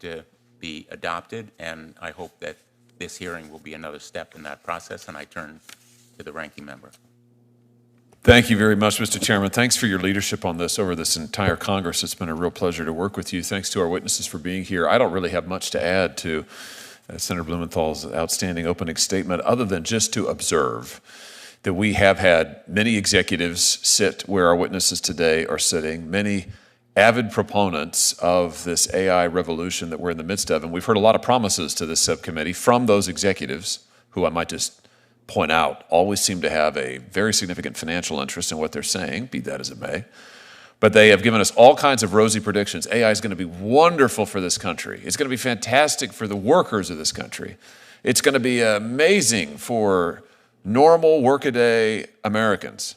to be adopted, and I hope that this hearing will be another step in that process, and I turn to the ranking member. Thank you very much, Mr. Chairman. Thanks for your leadership on this over this entire Congress. It's been a real pleasure to work with you. Thanks to our witnesses for being here. I don't really have much to add to Senator Blumenthal's outstanding opening statement, other than just to observe that we have had many executives sit where our witnesses today are sitting, many avid proponents of this AI revolution that we're in the midst of. And we've heard a lot of promises to this subcommittee from those executives, who I might just point out always seem to have a very significant financial interest in what they're saying, be that as it may. But they have given us all kinds of rosy predictions. AI is going to be wonderful for this country. It's going to be fantastic for the workers of this country. It's going to be amazing for normal workaday Americans.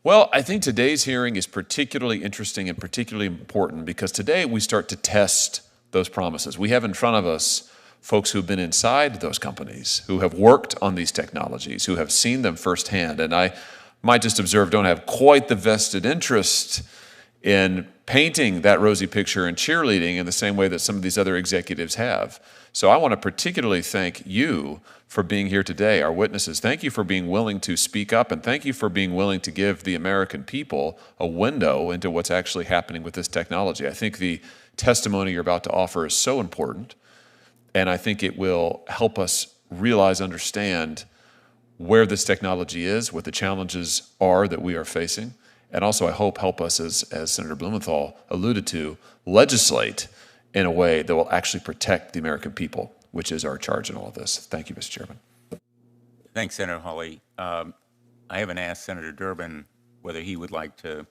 Well, I think today's hearing is particularly interesting and particularly important because today we start to test those promises. We have in front of us folks who've been inside those companies, who have worked on these technologies, who have seen them firsthand. And I might just observe, don't have quite the vested interest in painting that rosy picture and cheerleading in the same way that some of these other executives have. So I want to particularly thank you for being here today, our witnesses. Thank you for being willing to speak up, and thank you for being willing to give the American people a window into what's actually happening with this technology. I think the testimony you're about to offer is so important, and I think it will help us realize, understand where this technology is, what the challenges are that we are facing, and also I hope help us, as Senator Blumenthal alluded to, legislate in a way that will actually protect the American people, which is our charge in all of this. Thank you, Mr. Chairman. Thanks, Senator Hawley. I haven't asked Senator Durbin whether he would like to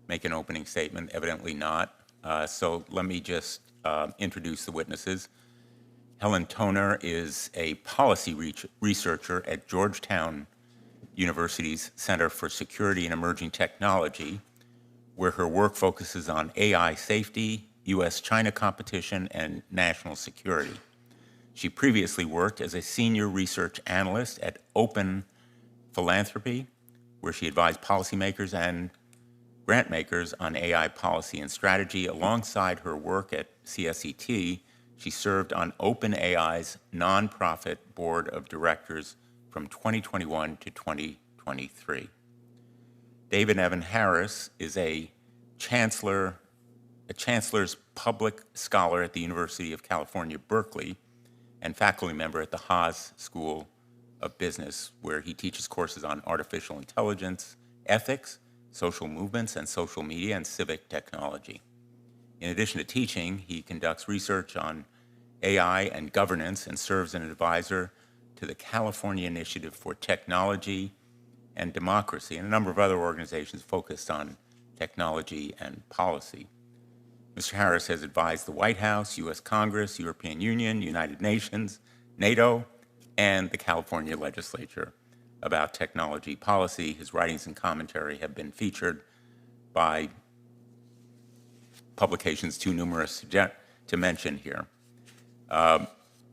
make an opening statement. Evidently not. So let me just introduce the witnesses. Helen Toner is a policy researcher at Georgetown University's Center for Security and Emerging Technology, where her work focuses on AI safety, U.S.-China competition, and national security. She previously worked as a senior research analyst at Open Philanthropy, where she advised policymakers and grant makers on AI policy and strategy. Alongside her work at CSET, she served on OpenAI's nonprofit board of directors from 2021 to 2023. David Evan Harris is a Chancellor's public scholar at the University of California, Berkeley, and faculty member at the Haas School of Business, where he teaches courses on artificial intelligence, ethics, social movements, and social media and civic technology. In addition to teaching, he conducts research on AI and governance and serves as an advisor to the California Initiative for Technology and Democracy and a number of other organizations focused on technology and policy. Mr. Harris has advised the White House, U.S. Congress, European Union, United Nations, NATO, and the California legislature about technology policy. His writings and commentary have been featured by publications too numerous to mention here.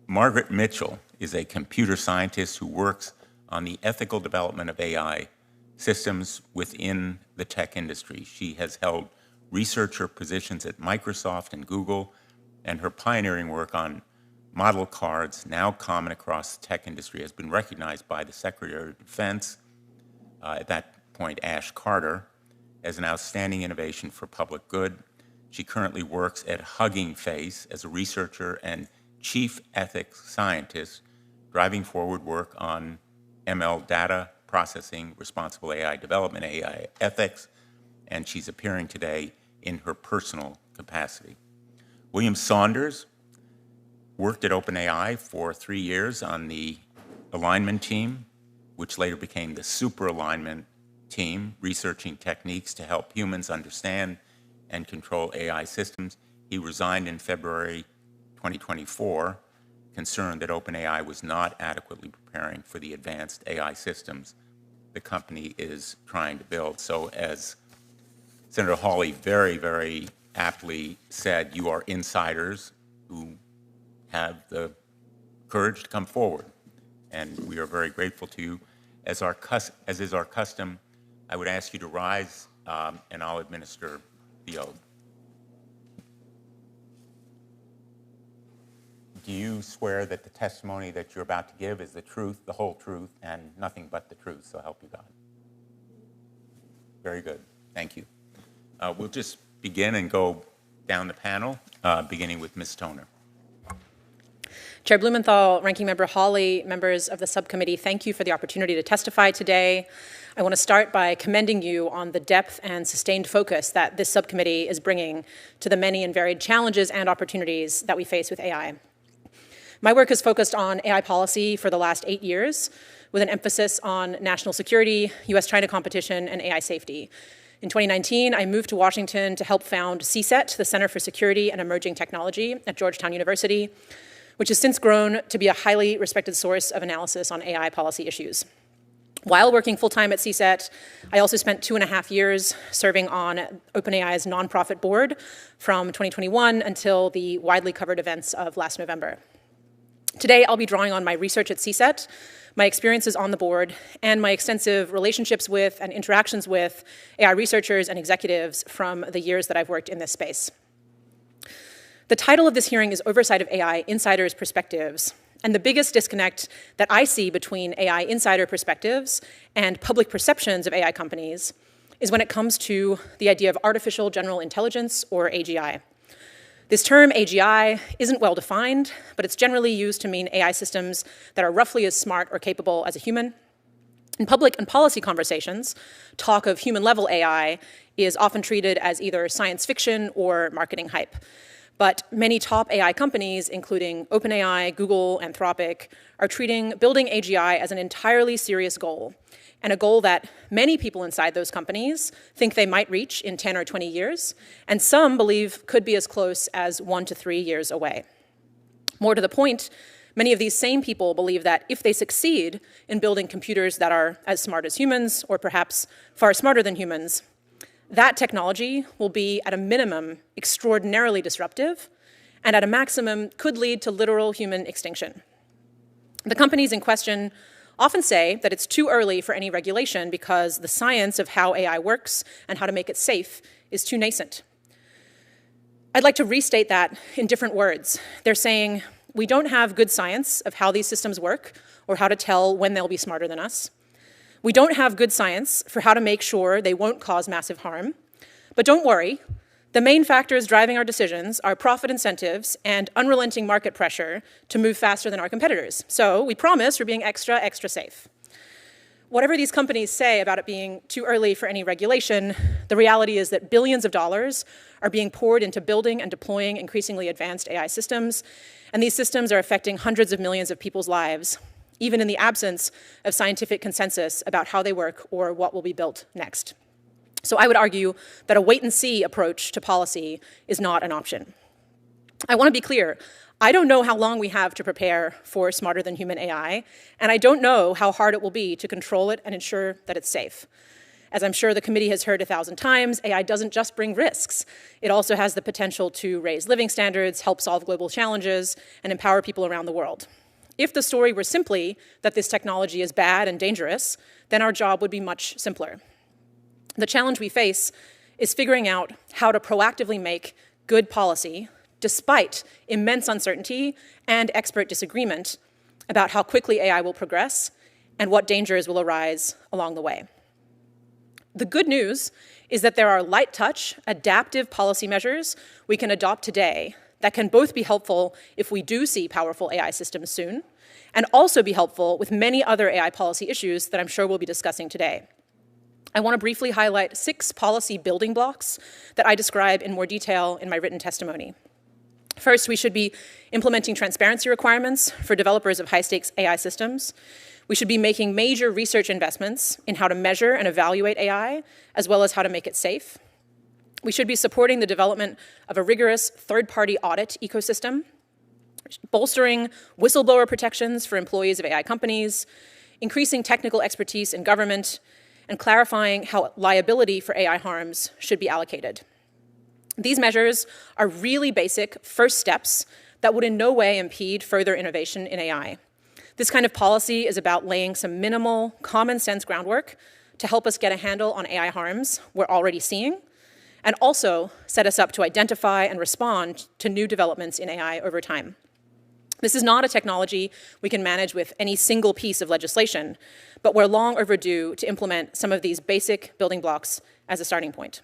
Margaret Mitchell is a computer scientist who works on the ethical development of AI systems within the tech industry. She has held researcher positions at Microsoft and Google, and her pioneering work on model cards, now common across the tech industry, has been recognized by the Secretary of Defense, at that point Ash Carter, as an outstanding innovation for public good. She currently works at Hugging Face as a researcher and chief ethics scientist, driving forward work on ML data processing, responsible AI development, AI ethics, and she's appearing today in her personal capacity. William Saunders worked at OpenAI for 3 years on the alignment team, which later became the super alignment team, researching techniques to help humans understand and control AI systems. He resigned in February 2024, concerned that OpenAI was not adequately preparing for the advanced AI systems the company is trying to build. So as Senator Hawley very, very aptly said, you are insiders who have the courage to come forward, and we are very grateful to you. As is our custom, I would ask you to rise, and I'll administer the oath. Do you swear that the testimony that you're about to give is the truth, the whole truth, and nothing but the truth, so help you God? Very good. Thank you. We'll just begin and go down the panel, beginning with Ms. Toner. Chair Blumenthal, Ranking Member Hawley, members of the subcommittee, thank you for the opportunity to testify today. I want to start by commending you on the depth and sustained focus that this subcommittee is bringing to the many and varied challenges and opportunities that we face with AI. My work has focused on AI policy for the last 8 years, with an emphasis on national security, US-China competition, and AI safety. In 2019, I moved to Washington to help found CSET, the Center for Security and Emerging Technology at Georgetown University, which has since grown to be a highly respected source of analysis on AI policy issues. While working full-time at CSET, I also spent 2.5 years serving on OpenAI's nonprofit board from 2021 until the widely covered events of last November. Today, I'll be drawing on my research at CSET, my experiences on the board, and my extensive relationships with and interactions with AI researchers and executives from the years that I've worked in this space. The title of this hearing is Oversight of AI, Insiders' Perspectives, and the biggest disconnect that I see between AI insider perspectives and public perceptions of AI companies is when it comes to the idea of artificial general intelligence, or AGI. This term, AGI, isn't well defined, but it's generally used to mean AI systems that are roughly as smart or capable as a human. In public and policy conversations, talk of human-level AI is often treated as either science fiction or marketing hype. But many top AI companies, including OpenAI, Google, Anthropic, are treating building AGI as an entirely serious goal, and a goal that many people inside those companies think they might reach in 10 or 20 years, and some believe could be as close as 1 to 3 years away. More to the point, many of these same people believe that if they succeed in building computers that are as smart as humans, or perhaps far smarter than humans, that technology will be, at a minimum, extraordinarily disruptive, and at a maximum could lead to literal human extinction. The companies in question often say that it's too early for any regulation because the science of how AI works and how to make it safe is too nascent. I'd like to restate that in different words. They're saying, we don't have good science of how these systems work or how to tell when they'll be smarter than us. We don't have good science for how to make sure they won't cause massive harm. But don't worry, the main factors driving our decisions are profit incentives and unrelenting market pressure to move faster than our competitors. So we promise we're being extra, extra safe. Whatever these companies say about it being too early for any regulation, the reality is that billions of dollars are being poured into building and deploying increasingly advanced AI systems, and these systems are affecting hundreds of millions of people's lives, even in the absence of scientific consensus about how they work or what will be built next. So I would argue that a wait-and-see approach to policy is not an option. I want to be clear. I don't know how long we have to prepare for smarter-than-human AI, and I don't know how hard it will be to control it and ensure that it's safe. As I'm sure the committee has heard 1,000 times, AI doesn't just bring risks. It also has the potential to raise living standards, help solve global challenges, and empower people around the world. If the story were simply that this technology is bad and dangerous, then our job would be much simpler. The challenge we face is figuring out how to proactively make good policy despite immense uncertainty and expert disagreement about how quickly AI will progress and what dangers will arise along the way. The good news is that there are light-touch, adaptive policy measures we can adopt today that can both be helpful if we do see powerful AI systems soon, and also be helpful with many other AI policy issues that I'm sure we'll be discussing today. I want to briefly highlight 6 policy building blocks that I describe in more detail in my written testimony. First, we should be implementing transparency requirements for developers of high-stakes AI systems. We should be making major research investments in how to measure and evaluate AI, as well as how to make it safe. We should be supporting the development of a rigorous third-party audit ecosystem, bolstering whistleblower protections for employees of AI companies, increasing technical expertise in government, and clarifying how liability for AI harms should be allocated. These measures are really basic first steps that would in no way impede further innovation in AI. This kind of policy is about laying some minimal, common-sense groundwork to help us get a handle on AI harms we're already seeing, and also set us up to identify and respond to new developments in AI over time. This is not a technology we can manage with any single piece of legislation, but we're long overdue to implement some of these basic building blocks as a starting point.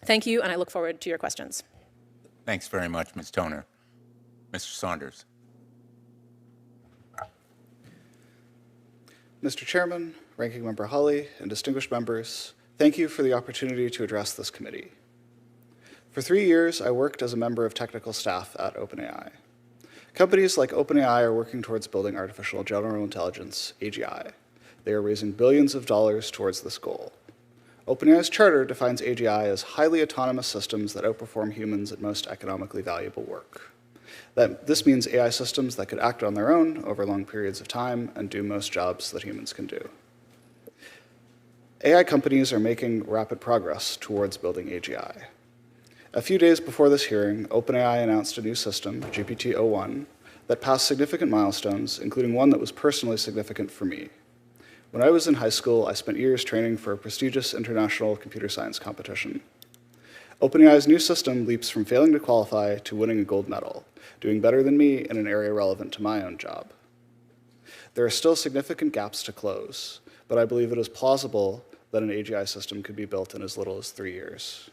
Thank you, and I look forward to your questions. Thanks very much, Ms. Toner. Mr. Saunders. Mr. Chairman, Ranking Member Hawley, and distinguished members, thank you for the opportunity to address this committee. For 3 years, I worked as a member of technical staff at OpenAI. Companies like OpenAI are working towards building artificial general intelligence, AGI. They are raising billions of dollars towards this goal. OpenAI's charter defines AGI as highly autonomous systems that outperform humans at most economically valuable work. This means AI systems that could act on their own over long periods of time and do most jobs that humans can do. AI companies are making rapid progress towards building AGI. A few days before this hearing, OpenAI announced a new system, GPT-01, that passed significant milestones, including one that was personally significant for me. When I was in high school, I spent years training for a prestigious international computer science competition. OpenAI's new system leaps from failing to qualify to winning a gold medal, doing better than me in an area relevant to my own job. There are still significant gaps to close, but I believe it is plausible that an AGI system could be built in as little as 3 years.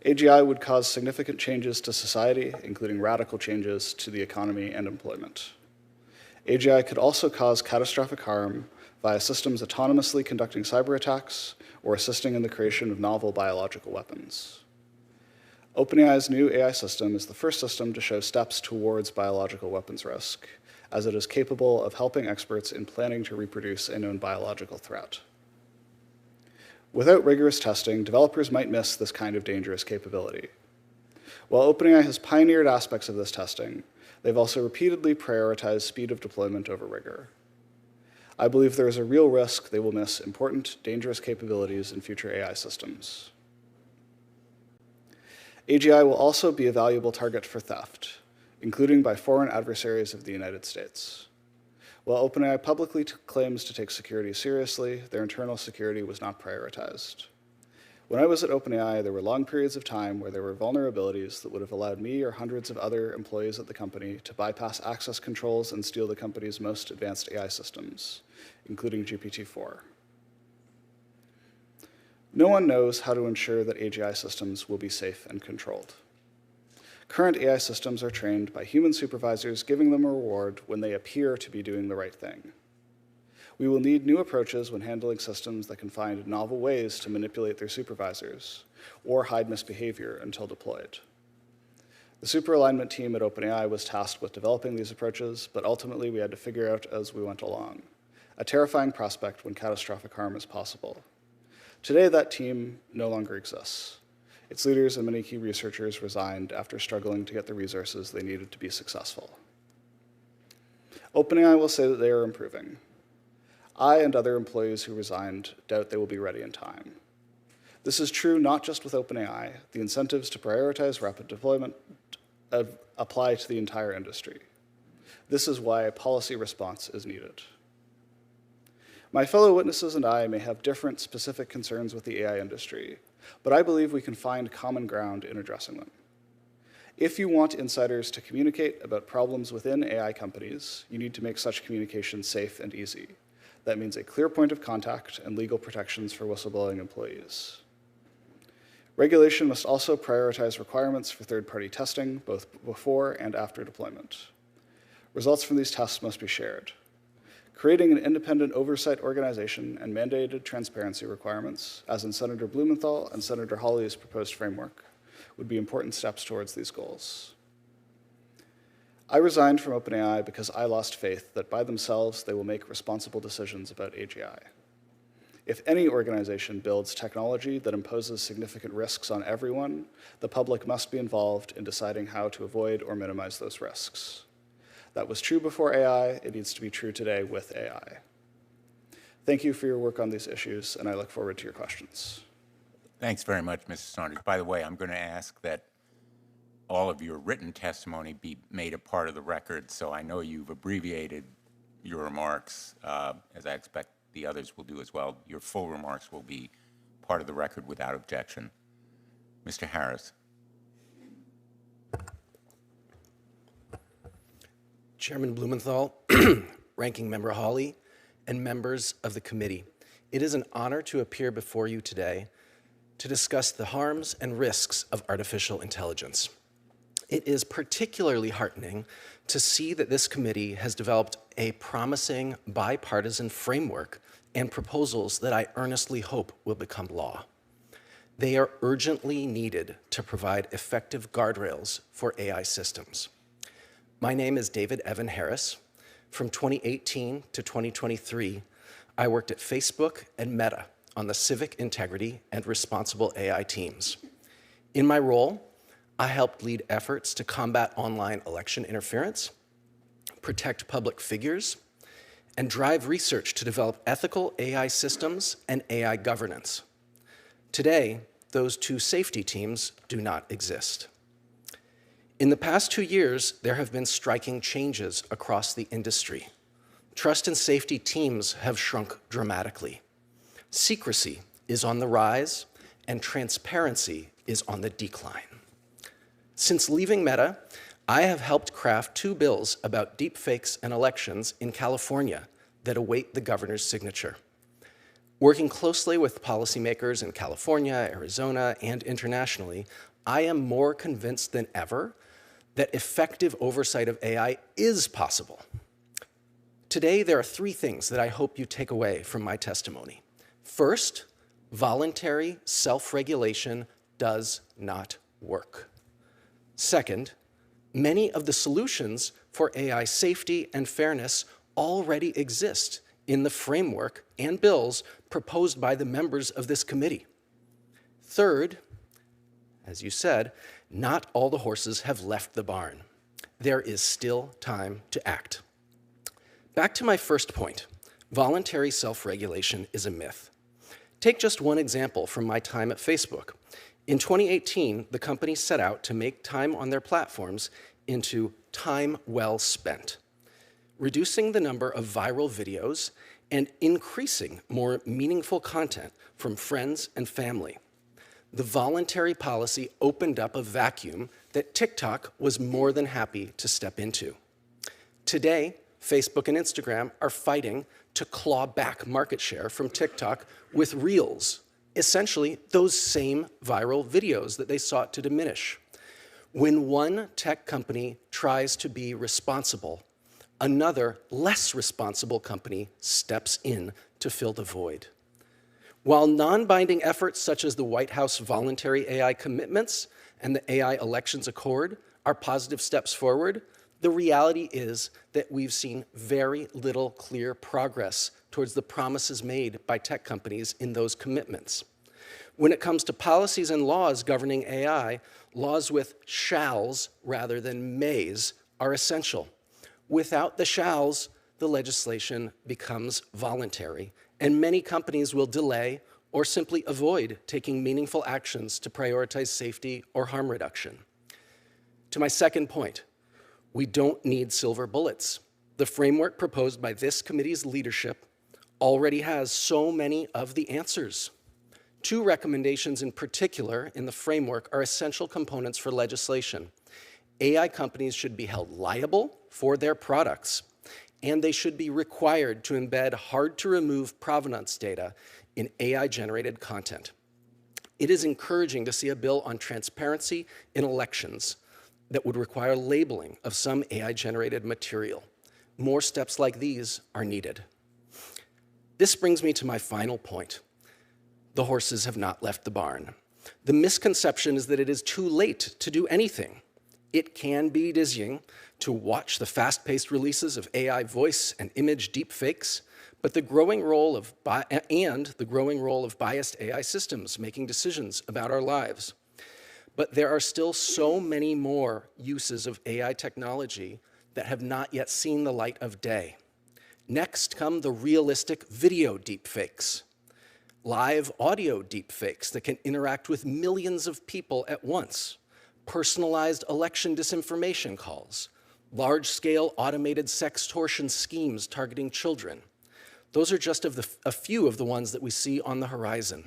AGI would cause significant changes to society, including radical changes to the economy and employment. AGI could also cause catastrophic harm via systems autonomously conducting cyber attacks or assisting in the creation of novel biological weapons. OpenAI's new AI system is the first system to show steps towards biological weapons risk, as it is capable of helping experts in planning to reproduce a known biological threat. Without rigorous testing, developers might miss this kind of dangerous capability. While OpenAI has pioneered aspects of this testing, they've also repeatedly prioritized speed of deployment over rigor. I believe there is a real risk they will miss important, dangerous capabilities in future AI systems. AGI will also be a valuable target for theft, including by foreign adversaries of the United States. While OpenAI publicly claims to take security seriously, their internal security was not prioritized. When I was at OpenAI, there were long periods of time where there were vulnerabilities that would have allowed me or hundreds of other employees at the company to bypass access controls and steal the company's most advanced AI systems, including GPT-4. No one knows how to ensure that AGI systems will be safe and controlled. Current AI systems are trained by human supervisors, giving them a reward when they appear to be doing the right thing. We will need new approaches when handling systems that can find novel ways to manipulate their supervisors or hide misbehavior until deployed. The superalignment team at OpenAI was tasked with developing these approaches, but ultimately we had to figure out as we went along, a terrifying prospect when catastrophic harm is possible. Today, that team no longer exists. Its leaders and many key researchers resigned after struggling to get the resources they needed to be successful. OpenAI will say that they are improving. I and other employees who resigned doubt they will be ready in time. This is true not just with OpenAI. The incentives to prioritize rapid deployment apply to the entire industry. This is why a policy response is needed. My fellow witnesses and I may have different specific concerns with the AI industry, but I believe we can find common ground in addressing them. If you want insiders to communicate about problems within AI companies, you need to make such communication safe and easy. That means a clear point of contact and legal protections for whistleblowing employees. Regulation must also prioritize requirements for third-party testing, both before and after deployment. Results from these tests must be shared. Creating an independent oversight organization and mandated transparency requirements, as in Senator Blumenthal and Senator Hawley's proposed framework, would be important steps towards these goals. I resigned from OpenAI because I lost faith that by themselves they will make responsible decisions about AGI. If any organization builds technology that imposes significant risks on everyone, the public must be involved in deciding how to avoid or minimize those risks. That was true before AI, it needs to be true today with AI. Thank you for your work on these issues, and I look forward to your questions. Thanks very much, Mr. Saunders. By the way, I'm going to ask that all of your written testimony be made a part of the record, so I know you've abbreviated your remarks, as I expect the others will do as well. Your full remarks will be part of the record without objection. Mr. Harris. Chairman Blumenthal, Ranking Member Hawley, and members of the committee. It is an honor to appear before you today to discuss the harms and risks of artificial intelligence. It is particularly heartening to see that this committee has developed a promising bipartisan framework and proposals that I earnestly hope will become law. They are urgently needed to provide effective guardrails for AI systems. My name is David Evan Harris. From 2018 to 2023, I worked at Facebook and Meta on the civic integrity and responsible AI teams. In my role, I helped lead efforts to combat online election interference, protect public figures, and drive research to develop ethical AI systems and AI governance. Today, those two safety teams do not exist. In the past 2 years, there have been striking changes across the industry. Trust and safety teams have shrunk dramatically. Secrecy is on the rise, and transparency is on the decline. Since leaving Meta, I have helped craft 2 bills about deepfakes and elections in California that await the governor's signature. Working closely with policymakers in California, Arizona, and internationally, I am more convinced than ever that effective oversight of AI is possible. Today, there are 3 things that I hope you take away from my testimony. First, voluntary self-regulation does not work. Second, many of the solutions for AI safety and fairness already exist in the framework and bills proposed by the members of this committee. Third, as you said, not all the horses have left the barn. There is still time to act. Back to my first point, voluntary self-regulation is a myth. Take just one example from my time at Facebook. In 2018, the company set out to make time on their platforms into time well spent, reducing the number of viral videos and increasing more meaningful content from friends and family. The voluntary policy opened up a vacuum that TikTok was more than happy to step into. Today, Facebook and Instagram are fighting to claw back market share from TikTok with Reels, essentially those same viral videos that they sought to diminish. When one tech company tries to be responsible, another, less responsible company steps in to fill the void. While non-binding efforts such as the White House voluntary AI commitments and the AI elections accord are positive steps forward, the reality is that we've seen very little clear progress towards the promises made by tech companies in those commitments. When it comes to policies and laws governing AI, laws with shalls rather than mays are essential. Without the shalls, the legislation becomes voluntary, and many companies will delay or simply avoid taking meaningful actions to prioritize safety or harm reduction. To my second point, we don't need silver bullets. The framework proposed by this committee's leadership already has so many of the answers. 2 recommendations in particular in the framework are essential components for legislation. AI companies should be held liable for their products, and they should be required to embed hard-to-remove provenance data in AI-generated content. It is encouraging to see a bill on transparency in elections that would require labeling of some AI-generated material. More steps like these are needed. This brings me to my final point. The horses have not left the barn. The misconception is that it is too late to do anything. It can be dizzying to watch the fast-paced releases of AI voice and image deepfakes, but the growing role of biased AI systems making decisions about our lives. But there are still so many more uses of AI technology that have not yet seen the light of day. Next come the realistic video deepfakes, live audio deepfakes that can interact with millions of people at once, personalized election disinformation calls, large-scale automated sextortion schemes targeting children. Those are just a few of the ones that we see on the horizon.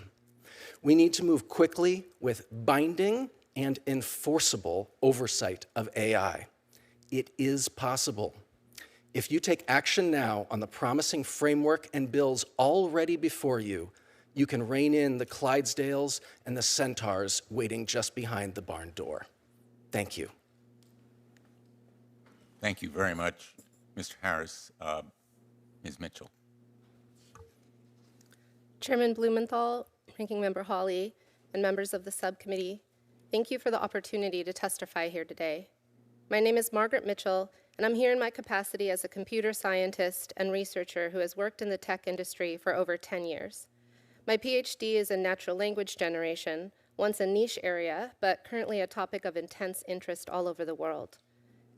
We need to move quickly with binding and enforceable oversight of AI. It is possible. If you take action now on the promising framework and bills already before you, you can rein in the Clydesdales and the centaurs waiting just behind the barn door. Thank you. Thank you very much, Mr. Harris. Ms. Mitchell. Chairman Blumenthal, Ranking Member Hawley, and members of the subcommittee, thank you for the opportunity to testify here today. My name is Margaret Mitchell, and I'm here in my capacity as a computer scientist and researcher who has worked in the tech industry for over 10 years. My PhD is in natural language generation, once a niche area, but currently a topic of intense interest all over the world.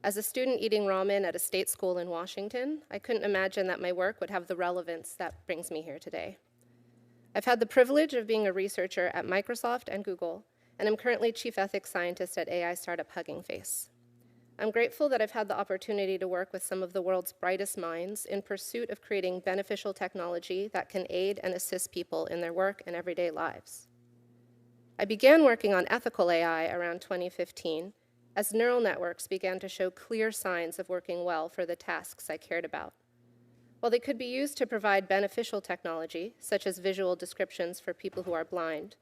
As a student eating ramen at a state school in Washington, I couldn't imagine that my work would have the relevance that brings me here today. I've had the privilege of being a researcher at Microsoft and Google, and I'm currently Chief Ethics Scientist at AI startup Hugging Face. I'm grateful that I've had the opportunity to work with some of the world's brightest minds in pursuit of creating beneficial technology that can aid and assist people in their work and everyday lives. I began working on ethical AI around 2015 as neural networks began to show clear signs of working well for the tasks I cared about. While they could be used to provide beneficial technology, such as visual descriptions for people who are blind,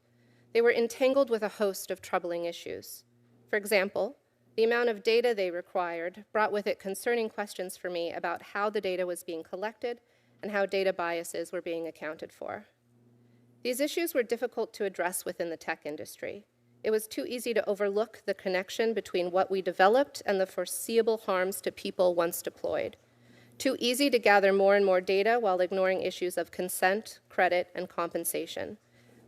they were entangled with a host of troubling issues. For example, the amount of data they required brought with it concerning questions for me about how the data was being collected and how data biases were being accounted for. These issues were difficult to address within the tech industry. It was too easy to overlook the connection between what we developed and the foreseeable harms to people once deployed. Too easy to gather more and more data while ignoring issues of consent, credit, and compensation.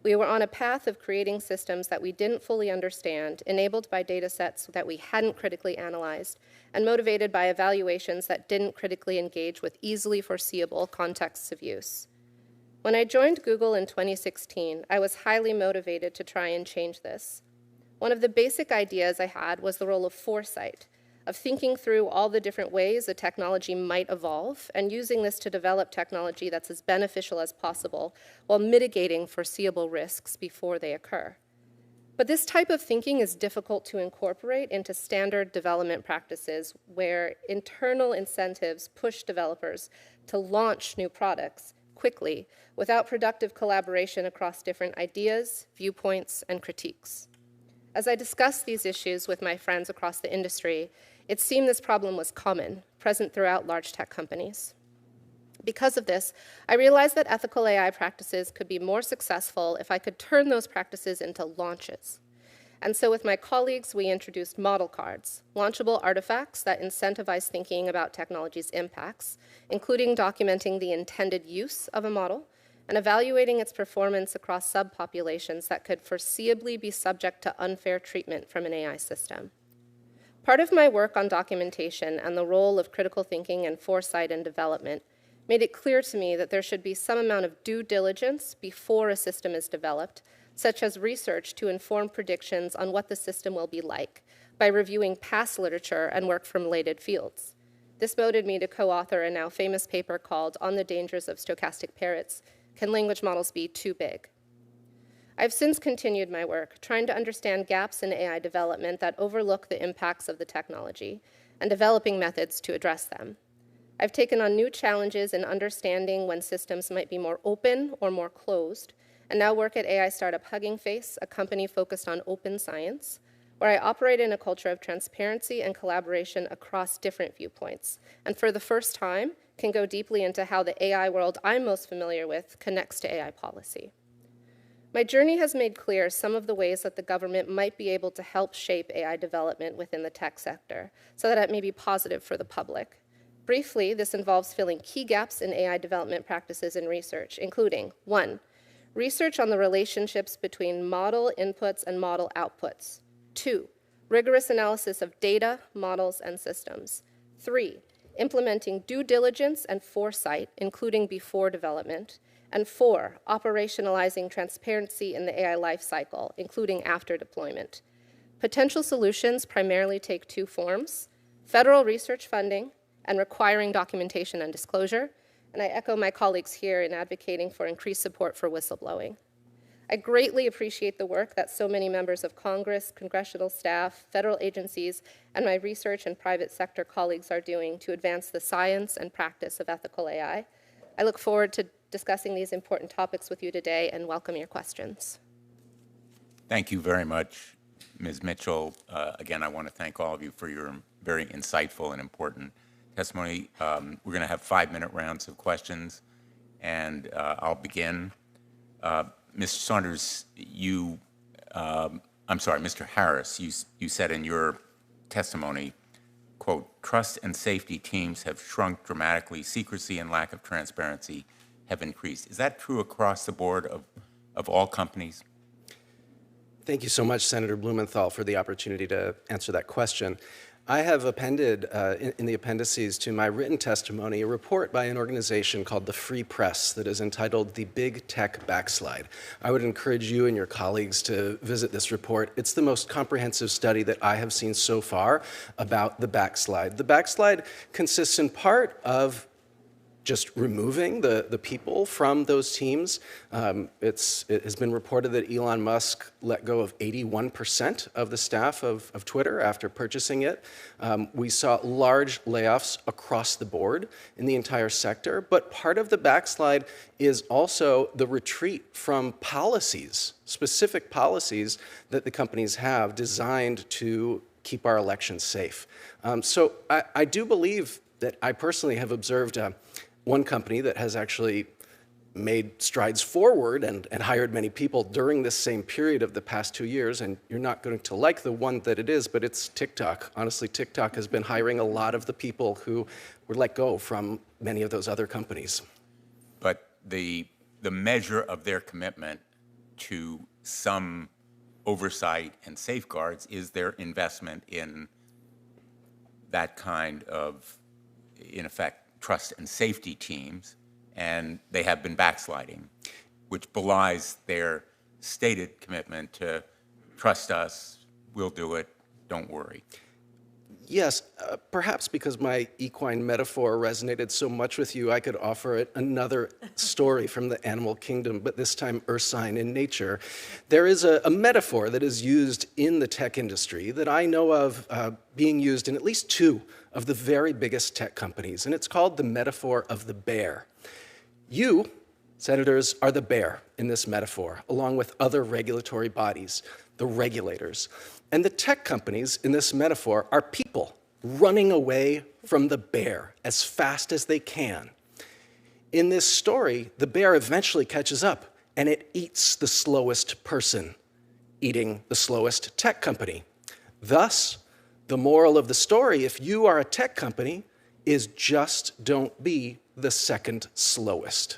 We were on a path of creating systems that we didn't fully understand, enabled by data sets that we hadn't critically analyzed, and motivated by evaluations that didn't critically engage with easily foreseeable contexts of use. When I joined Google in 2016, I was highly motivated to try and change this. One of the basic ideas I had was the role of foresight, of thinking through all the different ways a technology might evolve and using this to develop technology that's as beneficial as possible while mitigating foreseeable risks before they occur. But this type of thinking is difficult to incorporate into standard development practices where internal incentives push developers to launch new products quickly without productive collaboration across different ideas, viewpoints, and critiques. As I discussed these issues with my friends across the industry, it seemed this problem was common, present throughout large tech companies. Because of this, I realized that ethical AI practices could be more successful if I could turn those practices into launches. And so with my colleagues, we introduced model cards, launchable artifacts that incentivize thinking about technology's impacts, including documenting the intended use of a model and evaluating its performance across subpopulations that could foreseeably be subject to unfair treatment from an AI system. Part of my work on documentation and the role of critical thinking and foresight in development made it clear to me that there should be some amount of due diligence before a system is developed, such as research to inform predictions on what the system will be like by reviewing past literature and work from related fields. This motivated me to co-author a now famous paper called On the Dangers of Stochastic Parrots: Can Language Models Be Too Big? I've since continued my work, trying to understand gaps in AI development that overlook the impacts of the technology and developing methods to address them. I've taken on new challenges in understanding when systems might be more open or more closed, and now work at AI startup Hugging Face, a company focused on open science, where I operate in a culture of transparency and collaboration across different viewpoints, and for the first time, can go deeply into how the AI world I'm most familiar with connects to AI policy. My journey has made clear some of the ways that the government might be able to help shape AI development within the tech sector so that it may be positive for the public. Briefly, this involves filling key gaps in AI development practices and research, including 1, research on the relationships between model inputs and model outputs. 2, rigorous analysis of data, models, and systems. 3, implementing due diligence and foresight, including before development. And 4, operationalizing transparency in the AI lifecycle, including after deployment. Potential solutions primarily take 2 forms: federal research funding and requiring documentation and disclosure, and I echo my colleagues here in advocating for increased support for whistleblowing. I greatly appreciate the work that so many members of Congress, congressional staff, federal agencies, and my research and private sector colleagues are doing to advance the science and practice of ethical AI. I look forward to discussing these important topics with you today and welcome your questions. Thank you very much, Ms. Mitchell. Again, I want to thank all of you for your very insightful and important testimony. We're going to have 5-minute rounds of questions, and I'll begin. Mr. Saunders, Mr. Harris, you said in your testimony, quote, trust and safety teams have shrunk dramatically, secrecy and lack of transparency have increased. Is that true across the board of all companies? Thank you so much, Senator Blumenthal, for the opportunity to answer that question. I have appended in the appendices to my written testimony a report by an organization called the Free Press that is entitled The Big Tech Backslide. I would encourage you and your colleagues to visit this report. It's the most comprehensive study that I have seen so far about the backslide. The backslide consists in part of just removing the people from those teams. It has been reported that Elon Musk let go of 81% of the staff of Twitter after purchasing it. We saw large layoffs across the board in the entire sector, but part of the backslide is also the retreat from policies, specific policies that the companies have designed to keep our elections safe. So I do believe that I personally have observed one company that has actually made strides forward and hired many people during this same period of the past 2 years, and you're not going to like the one that it is, but it's TikTok. Honestly, TikTok has been hiring a lot of the people who were let go from many of those other companies. But the measure of their commitment to some oversight and safeguards is their investment in that kind of, in effect, trust and safety teams, and they have been backsliding, which belies their stated commitment to trust us, we'll do it, don't worry. Yes, perhaps because my equine metaphor resonated so much with you, I could offer another story from the animal kingdom, but this time ursine in nature. There is a metaphor that is used in the tech industry that I know of being used in at least 2 of the very biggest tech companies, and it's called the metaphor of the bear. You, senators, are the bear in this metaphor, along with other regulatory bodies, the regulators. And the tech companies in this metaphor are people running away from the bear as fast as they can. In this story, the bear eventually catches up and it eats the slowest person, eating the slowest tech company. Thus, the moral of the story, if you are a tech company, is just don't be the second slowest.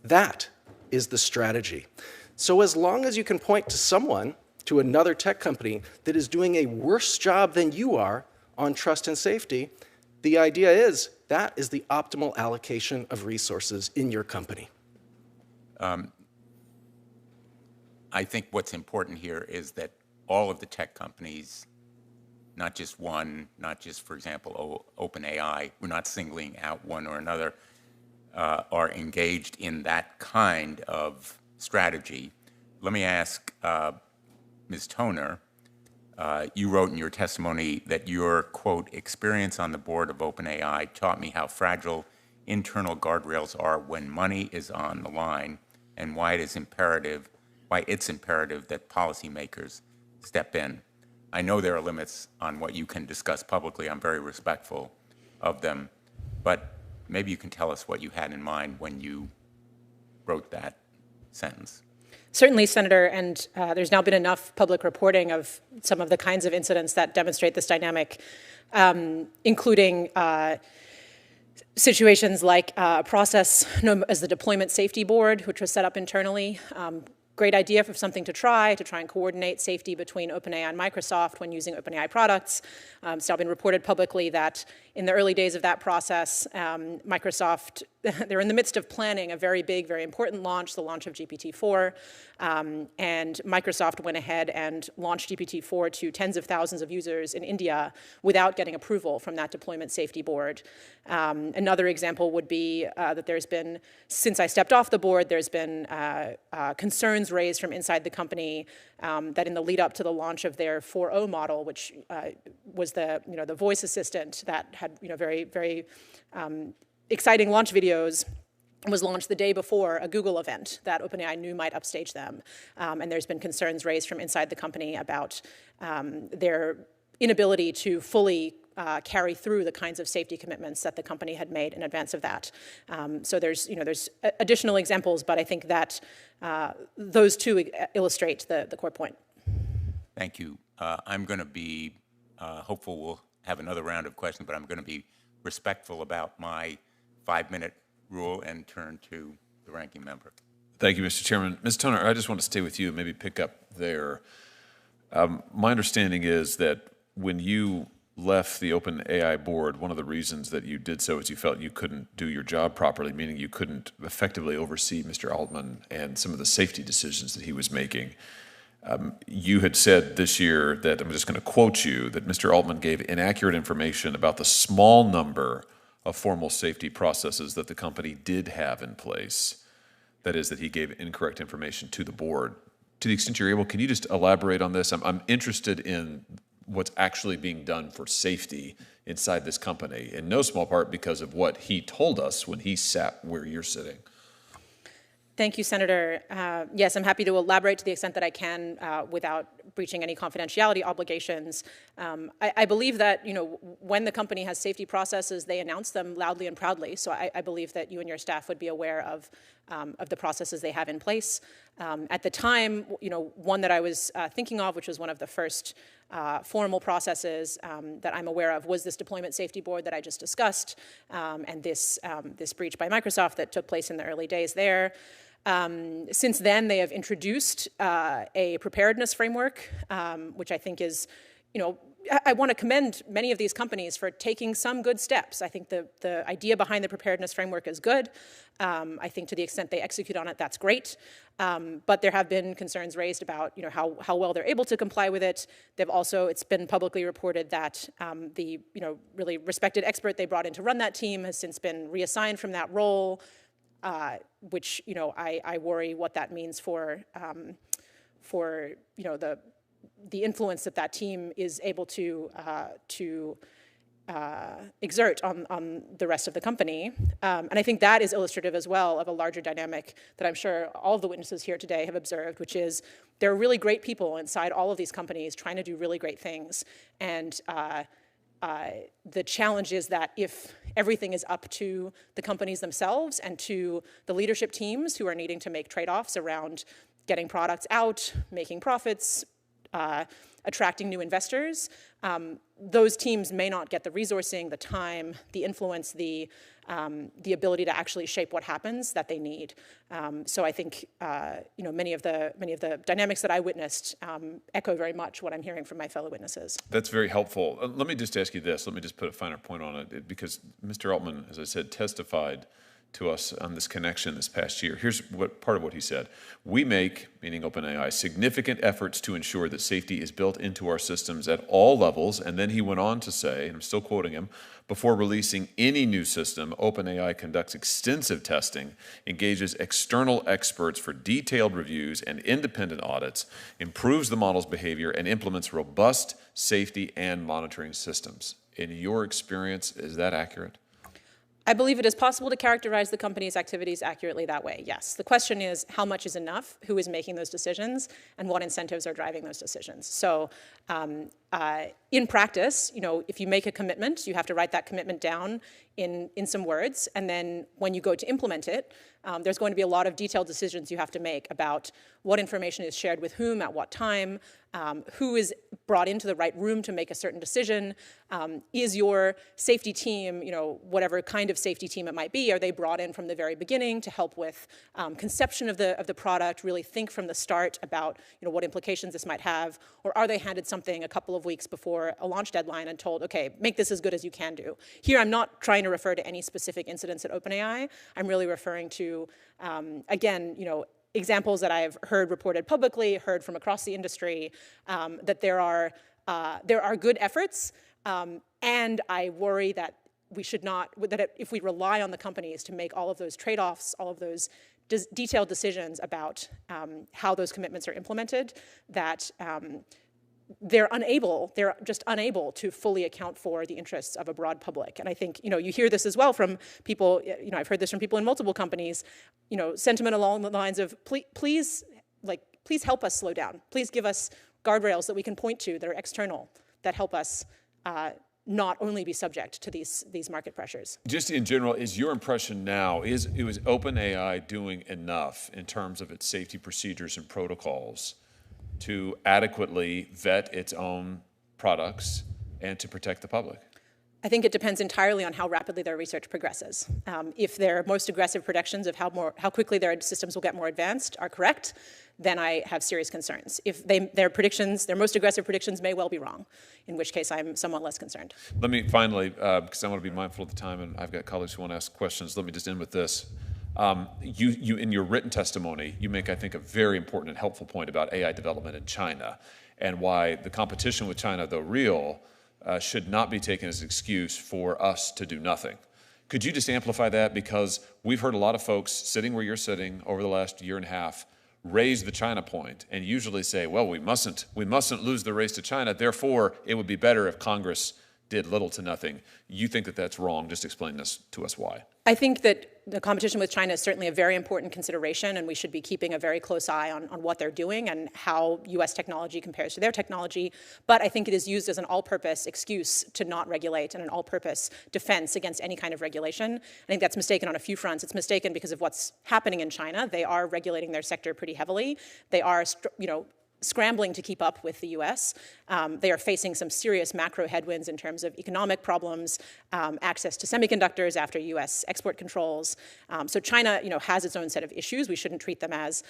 That is the strategy. So as long as you can point to someone, to another tech company that is doing a worse job than you are on trust and safety, the idea is that is the optimal allocation of resources in your company. I think what's important here is that all of the tech companies, not just one, not just, for example, OpenAI, we're not singling out one or another, are engaged in that kind of strategy. Let me ask Ms. Toner, you wrote in your testimony that your, quote, experience on the board of OpenAI taught me how fragile internal guardrails are when money is on the line and why it's imperative that policymakers step in. I know there are limits on what you can discuss publicly. I'm very respectful of them, but maybe you can tell us what you had in mind when you wrote that sentence. Certainly, Senator, and there's now been enough public reporting of some of the kinds of incidents that demonstrate this dynamic, including situations like a process known as the Deployment Safety Board, which was set up internally. Great idea for something to try and coordinate safety between OpenAI and Microsoft when using OpenAI products. It's now been reported publicly that in the early days of that process, Microsoft, they're in the midst of planning a very big, very important launch, the launch of GPT-4, and Microsoft went ahead and launched GPT-4 to tens of thousands of users in India without getting approval from that Deployment Safety Board. Another example would be that there's been, since I stepped off the board, there's been concerns concerns raised from inside the company that in the lead up to the launch of their 4.0 model, which was the voice assistant that had very, very exciting launch videos, was launched the day before a Google event that OpenAI knew might upstage them. And there's been concerns raised from inside the company about their inability to fully carry through the kinds of safety commitments that the company had made in advance of that. So there's additional examples, but I think that those two illustrate the core point. Thank you. I'm going to be hopeful we'll have another round of questions, but I'm going to be respectful about my 5-minute rule and turn to the ranking member. Thank you, Mr. Chairman. Ms. Toner, I just want to stay with you and maybe pick up there. My understanding is that when you left the OpenAI board, one of the reasons that you did so is you felt you couldn't do your job properly, meaning you couldn't effectively oversee Mr. Altman and some of the safety decisions that he was making. You had said this year that, I'm just going to quote you, that Mr. Altman gave inaccurate information about the small number of formal safety processes that the company did have in place. That is, that he gave incorrect information to the board. To the extent you're able, can you just elaborate on this? I'm interested in what's actually being done for safety inside this company, in no small part because of what he told us when he sat where you're sitting. Thank you, Senator. Yes, I'm happy to elaborate to the extent that I can without breaching any confidentiality obligations. I believe that when the company has safety processes, they announce them loudly and proudly. So I believe that you and your staff would be aware of the processes they have in place. At the time, one that I was thinking of, which was one of the first formal processes that I'm aware of, was this deployment safety board that I just discussed, and this breach by Microsoft that took place in the early days there. Since then, they have introduced a preparedness framework, which I think is, I want to commend many of these companies for taking some good steps. I think the idea behind the preparedness framework is good. I think to the extent they execute on it, that's great. But there have been concerns raised about, how well they're able to comply with it. They've also, it's been publicly reported that the, really respected expert they brought in to run that team has since been reassigned from that role. Which I worry what that means for the influence that team is able to exert on the rest of the company. And I think that is illustrative as well of a larger dynamic that I'm sure all of the witnesses here today have observed, which is there are really great people inside all of these companies trying to do really great things. And the challenge is that if everything is up to the companies themselves and to the leadership teams who are needing to make trade-offs around getting products out, making profits, attracting new investors, those teams may not get the resourcing, the time, the influence, the ability to actually shape what happens that they need. So I think many of the dynamics that I witnessed echo very much what I'm hearing from my fellow witnesses. That's very helpful. Let me just ask you this. Let me just put a finer point on it, because Mr. Altman, as I said, testified to us on this connection this past year. Here's part of what he said. We make, meaning OpenAI, significant efforts to ensure that safety is built into our systems at all levels. And then he went on to say, and I'm still quoting him, before releasing any new system, OpenAI conducts extensive testing, engages external experts for detailed reviews and independent audits, improves the model's behavior, and implements robust safety and monitoring systems. In your experience, is that accurate? I believe it is possible to characterize the company's activities accurately that way, yes. The question is how much is enough, who is making those decisions, and what incentives are driving those decisions. So in practice, if you make a commitment, you have to write that commitment down in some words, and then when you go to implement it, there's going to be a lot of detailed decisions you have to make about what information is shared with whom at what time, who is brought into the right room to make a certain decision. Is your safety team, whatever kind of safety team it might be, are they brought in from the very beginning to help with conception of the product, really think from the start about what implications this might have, or are they handed something a couple of weeks before a launch deadline and told, okay, make this as good as you can do? Here, I'm not trying to refer to any specific incidents at OpenAI. I'm really referring to, again, examples that I've heard reported publicly, heard from across the industry, that there are good efforts, and I worry that we should not, that if we rely on the companies to make all of those trade-offs, all of those detailed decisions about how those commitments are implemented, that they're just unable to fully account for the interests of a broad public. And I think, you hear this as well from people, I've heard this from people in multiple companies, sentiment along the lines of, please help us slow down. Please give us guardrails that we can point to that are external, that help us not only be subject to these market pressures. Just in general, is your impression now, was OpenAI doing enough in terms of its safety procedures and protocols to adequately vet its own products and to protect the public? I think it depends entirely on how rapidly their research progresses. If their most aggressive predictions of how quickly their systems will get more advanced are correct, then I have serious concerns. If their most aggressive predictions may well be wrong, in which case I'm somewhat less concerned. Let me finally, because I want to be mindful of the time and I've got colleagues who want to ask questions, let me just end with this. You in your written testimony, you make, I think, a very important and helpful point about AI development in China and why the competition with China, though real, should not be taken as an excuse for us to do nothing. Could you just amplify that? Because we've heard a lot of folks sitting where you're sitting over the last year and a half raise the China point and usually say, well, we mustn't lose the race to China, therefore it would be better if Congress did little to nothing. You think that that's wrong. Just explain this to us why. I think that the competition with China is certainly a very important consideration, and we should be keeping a very close eye on what they're doing and how U.S. technology compares to their technology. But I think it is used as an all-purpose excuse to not regulate and an all-purpose defense against any kind of regulation. I think that's mistaken on a few fronts. It's mistaken because of what's happening in China. They are regulating their sector pretty heavily. They are, scrambling to keep up with the U.S. They are facing some serious macro headwinds in terms of economic problems, access to semiconductors after U.S. export controls. So China, has its own set of issues. We shouldn't treat them as,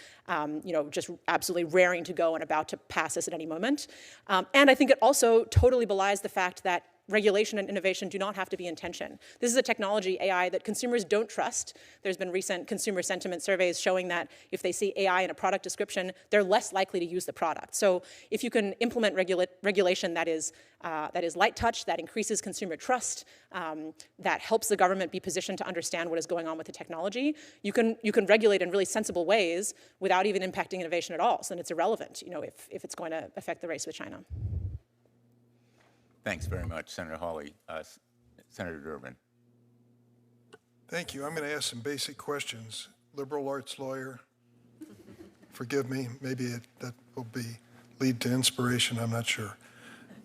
just absolutely raring to go and about to pass us at any moment. And I think it also totally belies the fact that regulation and innovation do not have to be in tension. This is a technology, AI, that consumers don't trust. There's been recent consumer sentiment surveys showing that if they see AI in a product description, they're less likely to use the product. So if you can implement regulation that is light touch, that increases consumer trust, that helps the government be positioned to understand what is going on with the technology, you can regulate in really sensible ways without even impacting innovation at all. So then it's irrelevant, if it's going to affect the race with China. Thanks very much, Senator Hawley. Senator Durbin. Thank you. I'm going to ask some basic questions. Liberal arts lawyer, forgive me, maybe that will lead to inspiration, I'm not sure.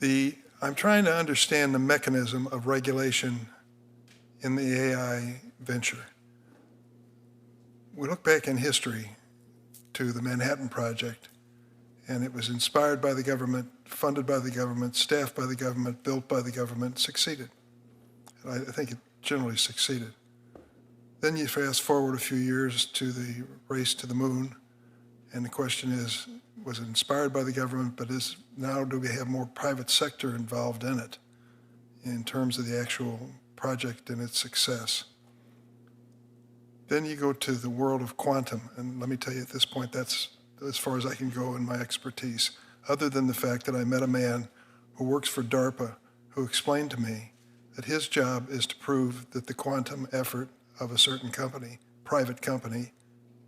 I'm trying to understand the mechanism of regulation in the AI venture. We look back in history to the Manhattan Project, and it was inspired by the government, funded by the government, staffed by the government, built by the government, succeeded. And I think it generally succeeded. Then you fast forward a few years to the race to the moon, and the question is, was it inspired by the government, but now do we have more private sector involved in it in terms of the actual project and its success? Then you go to the world of quantum, and let me tell you at this point, that's as far as I can go in my expertise, other than the fact that I met a man who works for DARPA who explained to me that his job is to prove that the quantum effort of a certain company, private company,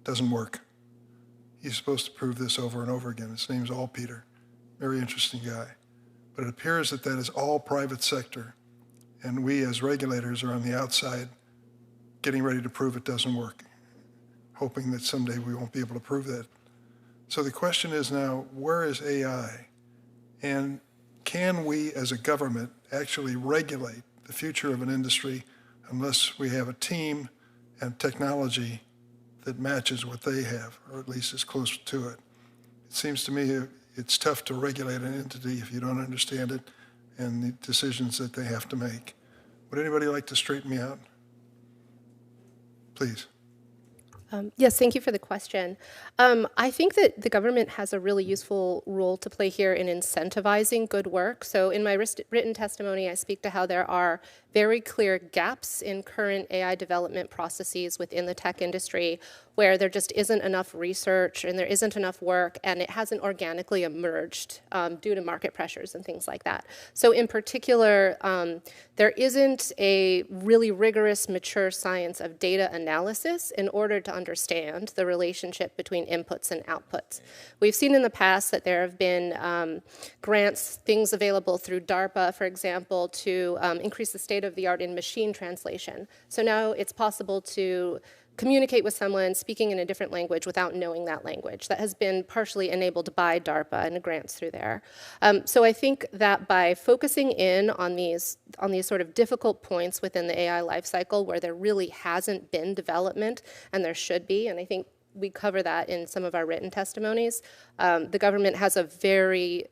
doesn't work. He's supposed to prove this over and over again. His name's Peter, very interesting guy. But it appears that is all private sector, and we as regulators are on the outside getting ready to prove it doesn't work, hoping that someday we won't be able to prove that. So the question is now, where is AI? And can we as a government actually regulate the future of an industry unless we have a team and technology that matches what they have, or at least is close to it? It seems to me it's tough to regulate an entity if you don't understand it and the decisions that they have to make. Would anybody like to straighten me out? Please. Yes, thank you for the question. I think that the government has a really useful role to play here in incentivizing good work. So in my written testimony, I speak to how there are very clear gaps in current AI development processes within the tech industry where there just isn't enough research and there isn't enough work, and it hasn't organically emerged due to market pressures and things like that. So in particular, there isn't a really rigorous, mature science of data analysis in order to understand the relationship between inputs and outputs. We've seen in the past that there have been grants, things available through DARPA, for example, to increase the state of the art in machine translation. So now it's possible to communicate with someone speaking in a different language without knowing that language. That has been partially enabled by DARPA and grants through there. So I think that by focusing in on these sort of difficult points within the AI lifecycle where there really hasn't been development, and there should be, and I think we cover that in some of our written testimonies, the government has a very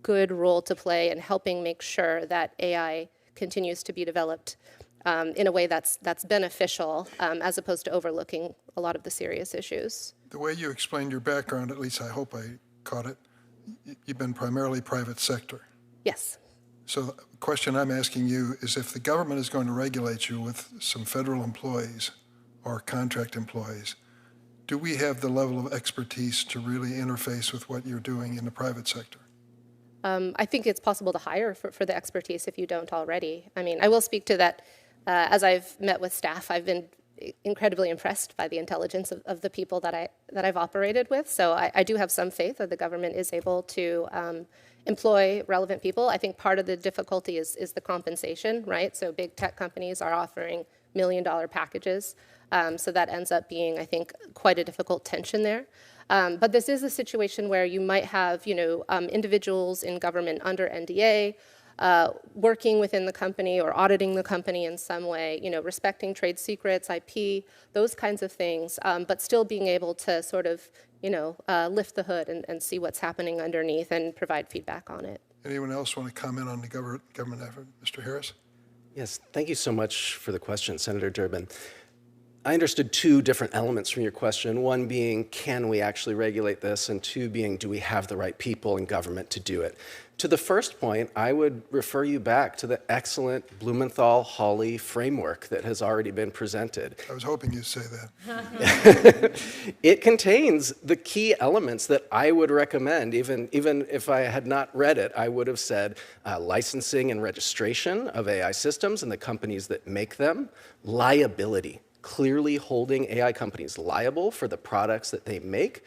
good role to play in helping make sure that AI continues to be developed in a way that's beneficial, as opposed to overlooking a lot of the serious issues. The way you explained your background, at least I hope I caught it, you've been primarily private sector. Yes. So the question I'm asking you is, if the government is going to regulate you with some federal employees or contract employees, do we have the level of expertise to really interface with what you're doing in the private sector? I think it's possible to hire for the expertise if you don't already. I mean, I will speak to that. As I've met with staff, I've been incredibly impressed by the intelligence of the people that I've operated with. So I do have some faith that the government is able to employ relevant people. I think part of the difficulty is the compensation, right? So big tech companies are offering million-dollar packages. So that ends up being, I think, quite a difficult tension there. But this is a situation where you might have, individuals in government under NDA, working within the company or auditing the company in some way, respecting trade secrets, IP, those kinds of things, but still being able to sort of, lift the hood and see what's happening underneath and provide feedback on it. Anyone else want to comment on the government effort? Mr. Harris? Yes, thank you so much for the question, Senator Durbin. I understood two different elements from your question, one being, can we actually regulate this? And two being, do we have the right people in government to do it? To the first point, I would refer you back to the excellent Blumenthal-Hawley framework that has already been presented. I was hoping you'd say that. It contains the key elements that I would recommend. Even if I had not read it, I would have said licensing and registration of AI systems and the companies that make them, liability, clearly holding AI companies liable for the products that they make,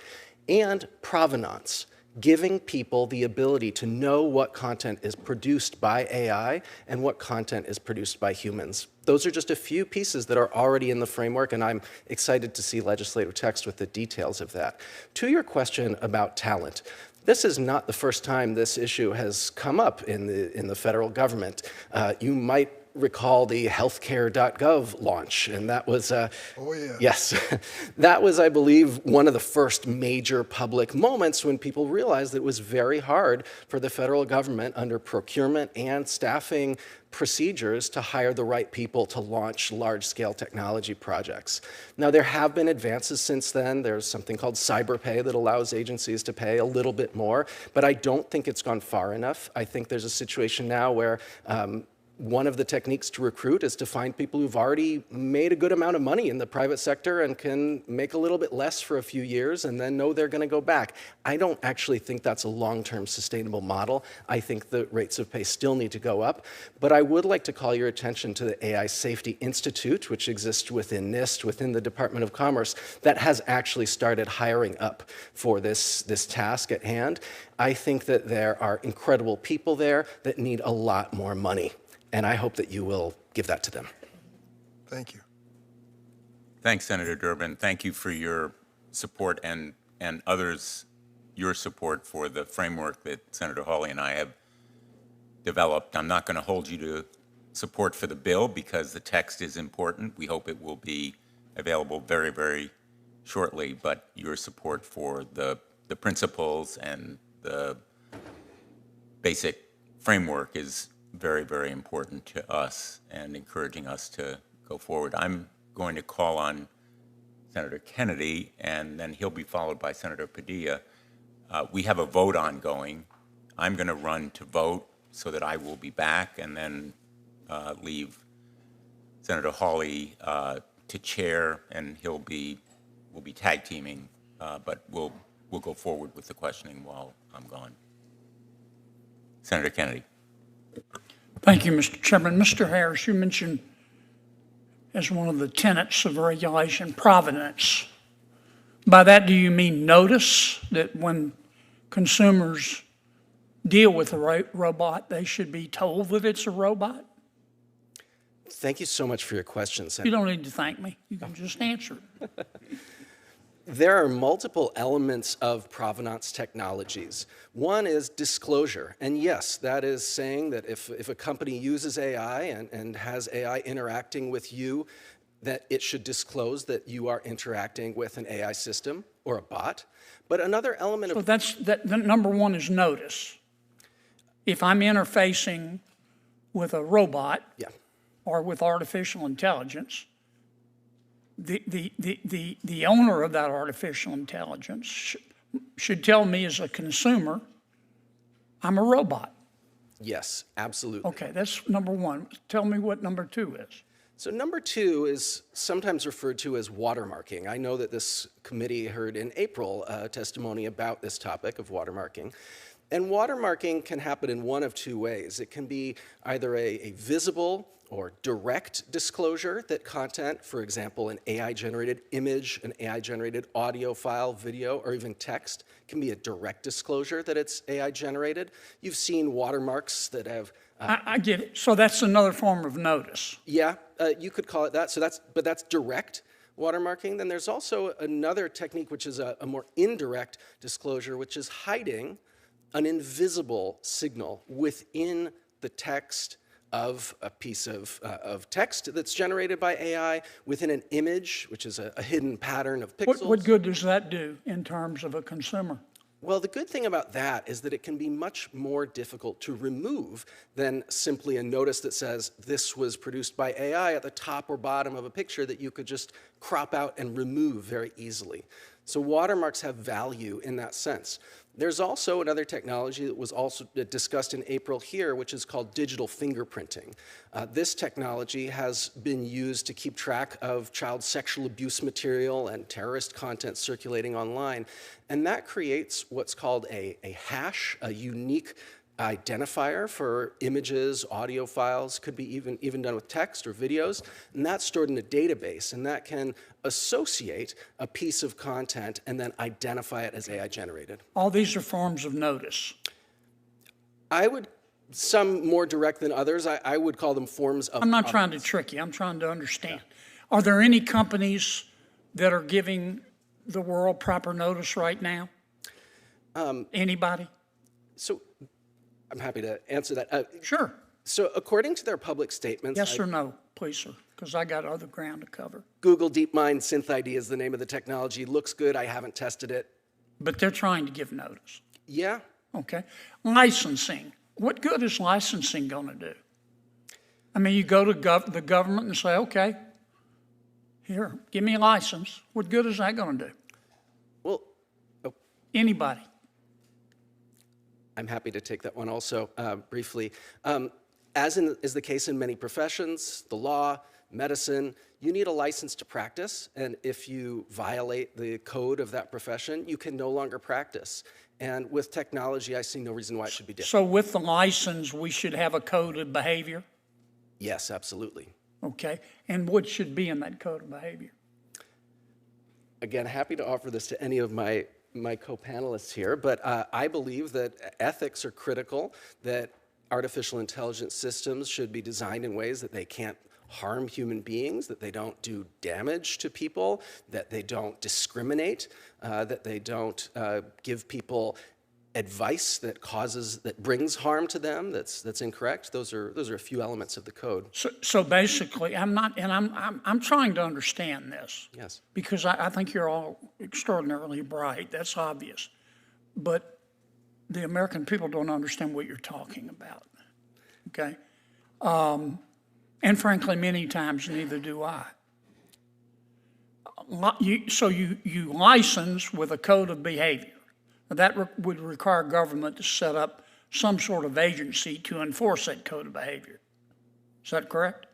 and provenance, giving people the ability to know what content is produced by AI and what content is produced by humans. Those are just a few pieces that are already in the framework, and I'm excited to see legislative text with the details of that. To your question about talent, this is not the first time this issue has come up in the federal government. You might recall the healthcare.gov launch, and that was, oh yeah. Yes, that was, I believe, one of the first major public moments when people realized that it was very hard for the federal government under procurement and staffing procedures to hire the right people to launch large-scale technology projects. Now, there have been advances since then. There's something called cyberpay that allows agencies to pay a little bit more, but I don't think it's gone far enough. I think there's a situation now where one of the techniques to recruit is to find people who've already made a good amount of money in the private sector and can make a little bit less for a few years and then know they're going to go back. I don't actually think that's a long-term sustainable model. I think the rates of pay still need to go up. But I would like to call your attention to the AI Safety Institute, which exists within NIST, within the Department of Commerce, that has actually started hiring up for this task at hand. I think that there are incredible people there that need a lot more money. And I hope that you will give that to them. Thank you. Thanks, Senator Durbin. Thank you for your support and others, your support for the framework that Senator Hawley and I have developed. I'm not going to hold you to support for the bill because the text is important. We hope it will be available very, very shortly, but your support for the principles and the basic framework is very, very important to us and encouraging us to go forward. I'm going to call on Senator Kennedy, and then he'll be followed by Senator Padilla. We have a vote ongoing. I'm going to run to vote so that I will be back and then leave Senator Hawley to chair, and we'll be tag teaming, but we'll go forward with the questioning while I'm gone. Senator Kennedy. Thank you, Mr. Chairman. Mr. Harris, you mentioned as one of the tenets of regulation provenance. By that, do you mean notice that when consumers deal with a robot, they should be told that it's a robot? Thank you so much for your question, You Senator. don't need to thank me. You can just answer it. There are multiple elements of provenance technologies. One is disclosure. And yes, that is saying that if a company uses AI and has AI interacting with you, that it should disclose that you are interacting with an AI system or a bot. But another element So of the number one is notice. If I'm interfacing with a robot yeah, or with artificial intelligence, the owner of that artificial intelligence should tell me as a consumer, I'm a robot. yes, absolutely. Okay, that's number one. Tell me what number two is. So number two is sometimes referred to as watermarking. I know that this committee heard in April testimony about this topic of watermarking. And watermarking can happen in one of two ways. It can be either a visible or direct disclosure that content, for example, an AI-generated image, an AI-generated audio file, video, or even text, can be a direct disclosure that it's AI-generated. You've seen watermarks that have I get it. So that's another form of notice. yeah, you could call it that. But that's direct watermarking. Then there's also another technique, which is a more indirect disclosure, which is hiding an invisible signal within the text of a piece of text that's generated by AI, within an image, which is a hidden pattern of pixels. What good does that do in terms of a consumer? Well, the good thing about that is that it can be much more difficult to remove than simply a notice that says this was produced by AI at the top or bottom of a picture that you could just crop out and remove very easily. So watermarks have value in that sense. There's also another technology that was also discussed in April here, which is called digital fingerprinting. This technology has been used to keep track of child sexual abuse material and terrorist content circulating online. And that creates what's called a hash, a unique identifier for images, audio files, could be even done with text or videos, and that's stored in a database, and that can associate a piece of content and then identify it as AI generated. All these are forms of notice. Some more direct than others, I would call them forms of I'm not trying to trick you. I'm trying to understand. Are there any companies that are giving the world proper notice right now? Anybody? So I'm happy to answer that. Sure. So according to their public statements, Yes or no, please, sir, because I got other ground to cover. Google DeepMind SynthID is the name of the technology. Looks good. I haven't tested it. But they're trying to give notice. Yeah. Okay. Licensing. What good is licensing going to do? I mean, you go to the government and say, okay, here, give me a license. What good is that going to do? Well, Anybody. I'm happy to take that one also briefly. As is the case in many professions, the law, medicine, you need a license to practice, and if you violate the code of that profession, you can no longer practice. And with technology, I see no reason why it should be different. So with the license, we should have a code of behavior? Yes, absolutely. Okay. And what should be in that code of behavior? Again, happy to offer this to any of my co-panelists here, but I believe that ethics are critical, that artificial intelligence systems should be designed in ways that they can't harm human beings, that they don't do damage to people, that they don't discriminate, that they don't give people advice that brings harm to them, that's incorrect. Those are a few elements of the code. So basically, I'm trying to understand this. Yes. Because I think you're all extraordinarily bright. That's obvious. But the American people don't understand what you're talking about. Okay? And frankly, many times neither do I. So you license with a code of behavior. That would require government to set up some sort of agency to enforce that code of behavior. Is that correct?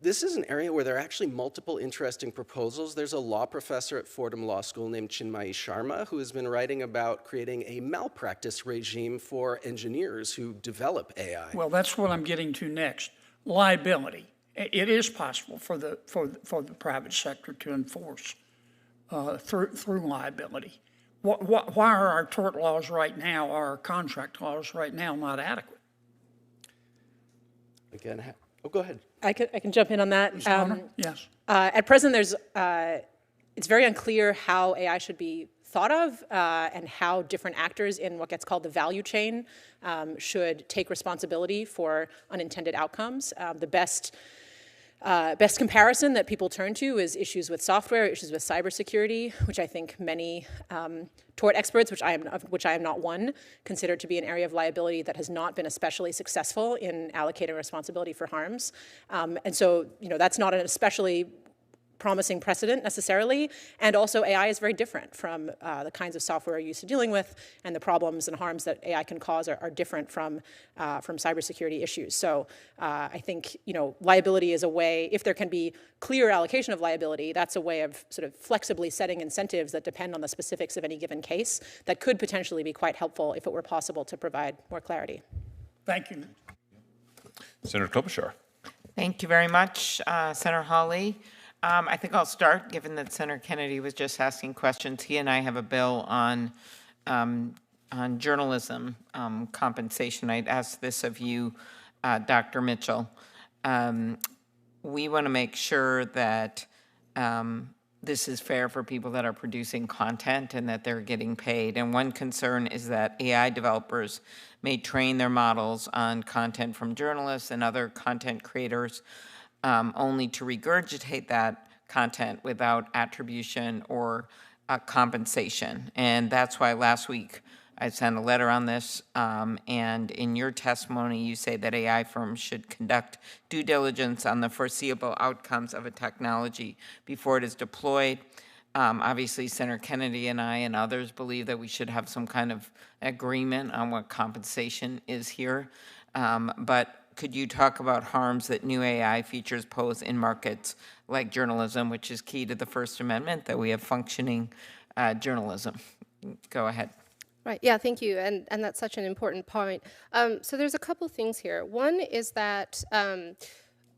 This is an area where there are actually multiple interesting proposals. There's a law professor at Fordham Law School named Chinmayi Sharma who has been writing about creating a malpractice regime for engineers who develop AI. Well, that's what I'm getting to next. Liability. It is possible for the private sector to enforce through liability. Why are our tort laws right now, our contract laws right now, not adequate? Again, go ahead. I can jump in on that. Yes. At present, it's very unclear how AI should be thought of and how different actors in what gets called the value chain should take responsibility for unintended outcomes. The best comparison that people turn to is issues with software, issues with cybersecurity, which I think many tort experts, which I am not one, consider to be an area of liability that has not been especially successful in allocating responsibility for harms. And so, that's not an especially promising precedent necessarily, and also AI is very different from the kinds of software we're used to dealing with, and the problems and harms that AI can cause are different from cybersecurity issues. So I think liability is a way, if there can be clear allocation of liability, that's a way of sort of flexibly setting incentives that depend on the specifics of any given case that could potentially be quite helpful if it were possible to provide more clarity. Thank you. Senator Klobuchar. Thank you very much, Senator Hawley. I think I'll start, given that Senator Kennedy was just asking questions. He and I have a bill on journalism compensation. I'd ask this of you, Dr. Mitchell. We want to make sure that this is fair for people that are producing content and that they're getting paid. And one concern is that AI developers may train their models on content from journalists and other content creators only to regurgitate that content without attribution or compensation. And that's why last week I sent a letter on this, and in your testimony you say that AI firms should conduct due diligence on the foreseeable outcomes of a technology before it is deployed. Obviously, Senator Kennedy and I and others believe that we should have some kind of agreement on what compensation is here. But could you talk about harms that new AI features pose in markets like journalism, which is key to the First Amendment, that we have functioning journalism? Go ahead. Right, yeah, thank you, and that's such an important point. So there's a couple things here. One is that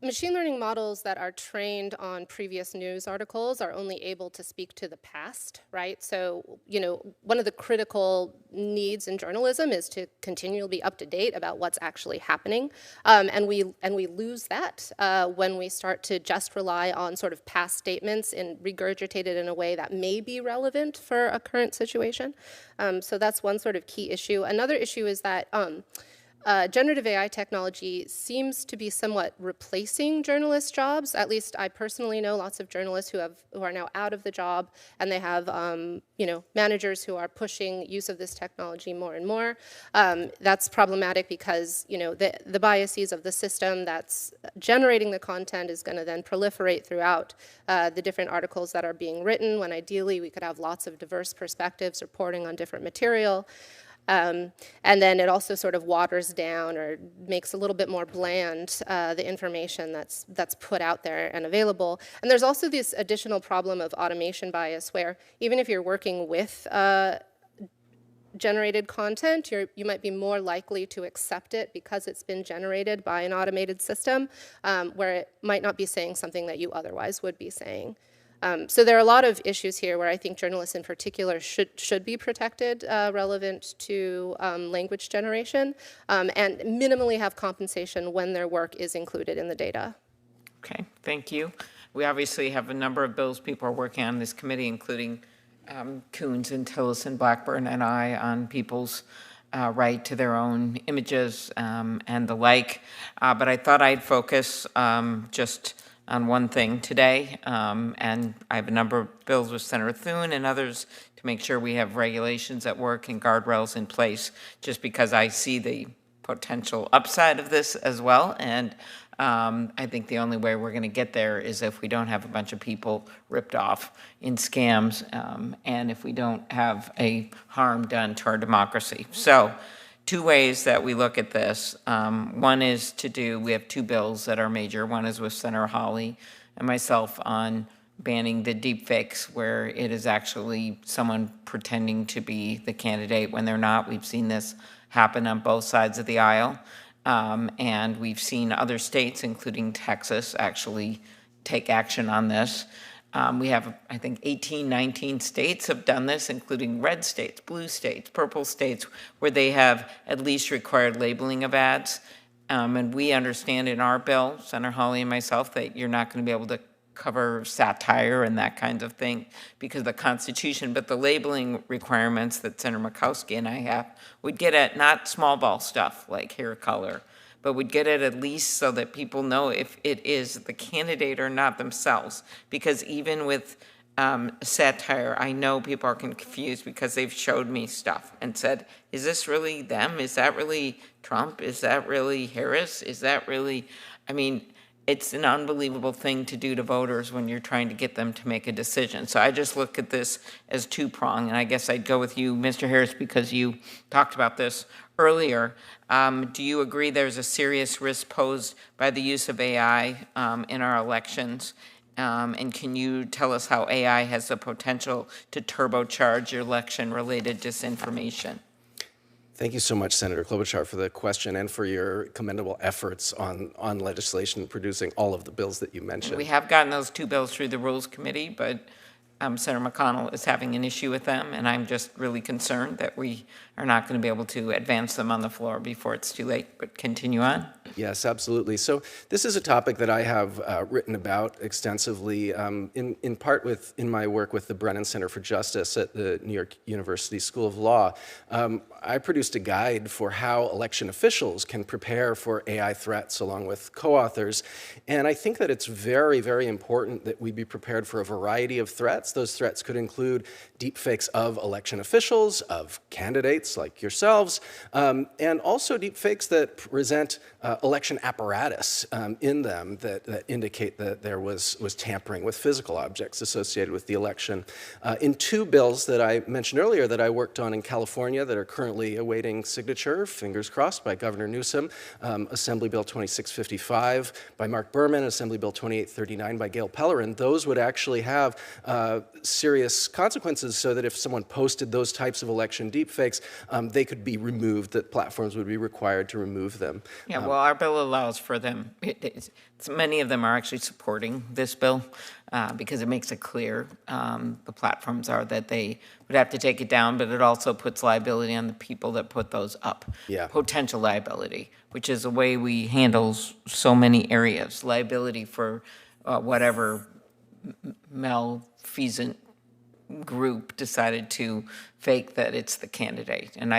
machine learning models that are trained on previous news articles are only able to speak to the past, right? So, one of the critical needs in journalism is to continually be up to date about what's actually happening. And we lose that when we start to just rely on sort of past statements and regurgitate it in a way that may be relevant for a current situation. So that's one sort of key issue. Another issue is that generative AI technology seems to be somewhat replacing journalists' jobs. At least I personally know lots of journalists who are now out of the job, and they have managers who are pushing use of this technology more and more. That's problematic because the biases of the system that's generating the content is going to then proliferate throughout the different articles that are being written, when ideally we could have lots of diverse perspectives reporting on different material. And then it also sort of waters down or makes a little bit more bland the information that's put out there and available. And there's also this additional problem of automation bias, where even if you're working with generated content, you might be more likely to accept it because it's been generated by an automated system, where it might not be saying something that you otherwise would be saying. So there are a lot of issues here where I think journalists in particular should be protected relevant to language generation, and minimally have compensation when their work is included in the data. Okay, thank you. We obviously have a number of bills people are working on in this committee, including Coons and Tillerson, Blackburn, and I, on people's right to their own images and the like. But I thought I'd focus just on one thing today, and I have a number of bills with Senator Thune and others to make sure we have regulations at work and guardrails in place, just because I see the potential upside of this as well. And I think the only way we're going to get there is if we don't have a bunch of people ripped off in scams, and if we don't have a harm done to our democracy. So, two ways that we look at this. One is we have two bills that are major. One is with Senator Hawley and myself on banning the deepfakes, where it is actually someone pretending to be the candidate when they're not. We've seen this happen on both sides of the aisle. And we've seen other states, including Texas, actually take action on this. We have, I think, 18, 19 states have done this, including red states, blue states, purple states, where they have at least required labeling of ads. And we understand in our bill, Senator Hawley and myself, that you're not going to be able to cover satire and that kind of thing because of the Constitution, but the labeling requirements that Senator Murkowski and I have would get at not small ball stuff like hair color, but would get at least so that people know if it is the candidate or not themselves. Because even with satire, I know people are confused because they've showed me stuff and said, is this really them? Is that really Trump? Is that really Harris? Is that really, I mean, it's an unbelievable thing to do to voters when you're trying to get them to make a decision. So I just look at this as two-pronged, and I guess I'd go with you, Mr. Harris, because you talked about this earlier. Do you agree there's a serious risk posed by the use of AI in our elections? And can you tell us how AI has the potential to turbocharge your election-related disinformation? Thank you so much, Senator Klobuchar, for the question and for your commendable efforts on legislation producing all of the bills that you mentioned. We have gotten those 2 bills through the Rules Committee, but Senator McConnell is having an issue with them, and I'm just really concerned that we are not going to be able to advance them on the floor before it's too late. But continue on. Yes, absolutely. So this is a topic that I have written about extensively, in part in my work with the Brennan Center for Justice at the New York University School of Law. I produced a guide for how election officials can prepare for AI threats along with co-authors. And I think that it's very, very important that we be prepared for a variety of threats. Those threats could include deepfakes of election officials, of candidates like yourselves, and also deepfakes that present election apparatus in them that indicate that there was tampering with physical objects associated with the election. In 2 bills that I mentioned earlier that I worked on in California that are currently awaiting signature, fingers crossed, by Governor Newsom, Assembly Bill 2655 by Mark Berman, Assembly Bill 2839 by Gail Pellerin, those would actually have serious consequences so that if someone posted those types of election deepfakes, they could be removed, that platforms would be required to remove them. Yeah, well, our bill allows for them. Many of them are actually supporting this bill because it makes it clear the platforms are that they would have to take it down, but it also puts liability on the people that put those up. Yeah. Potential liability, which is the way we handle so many areas. Liability for whatever malfeasant group decided to fake that it's the candidate. And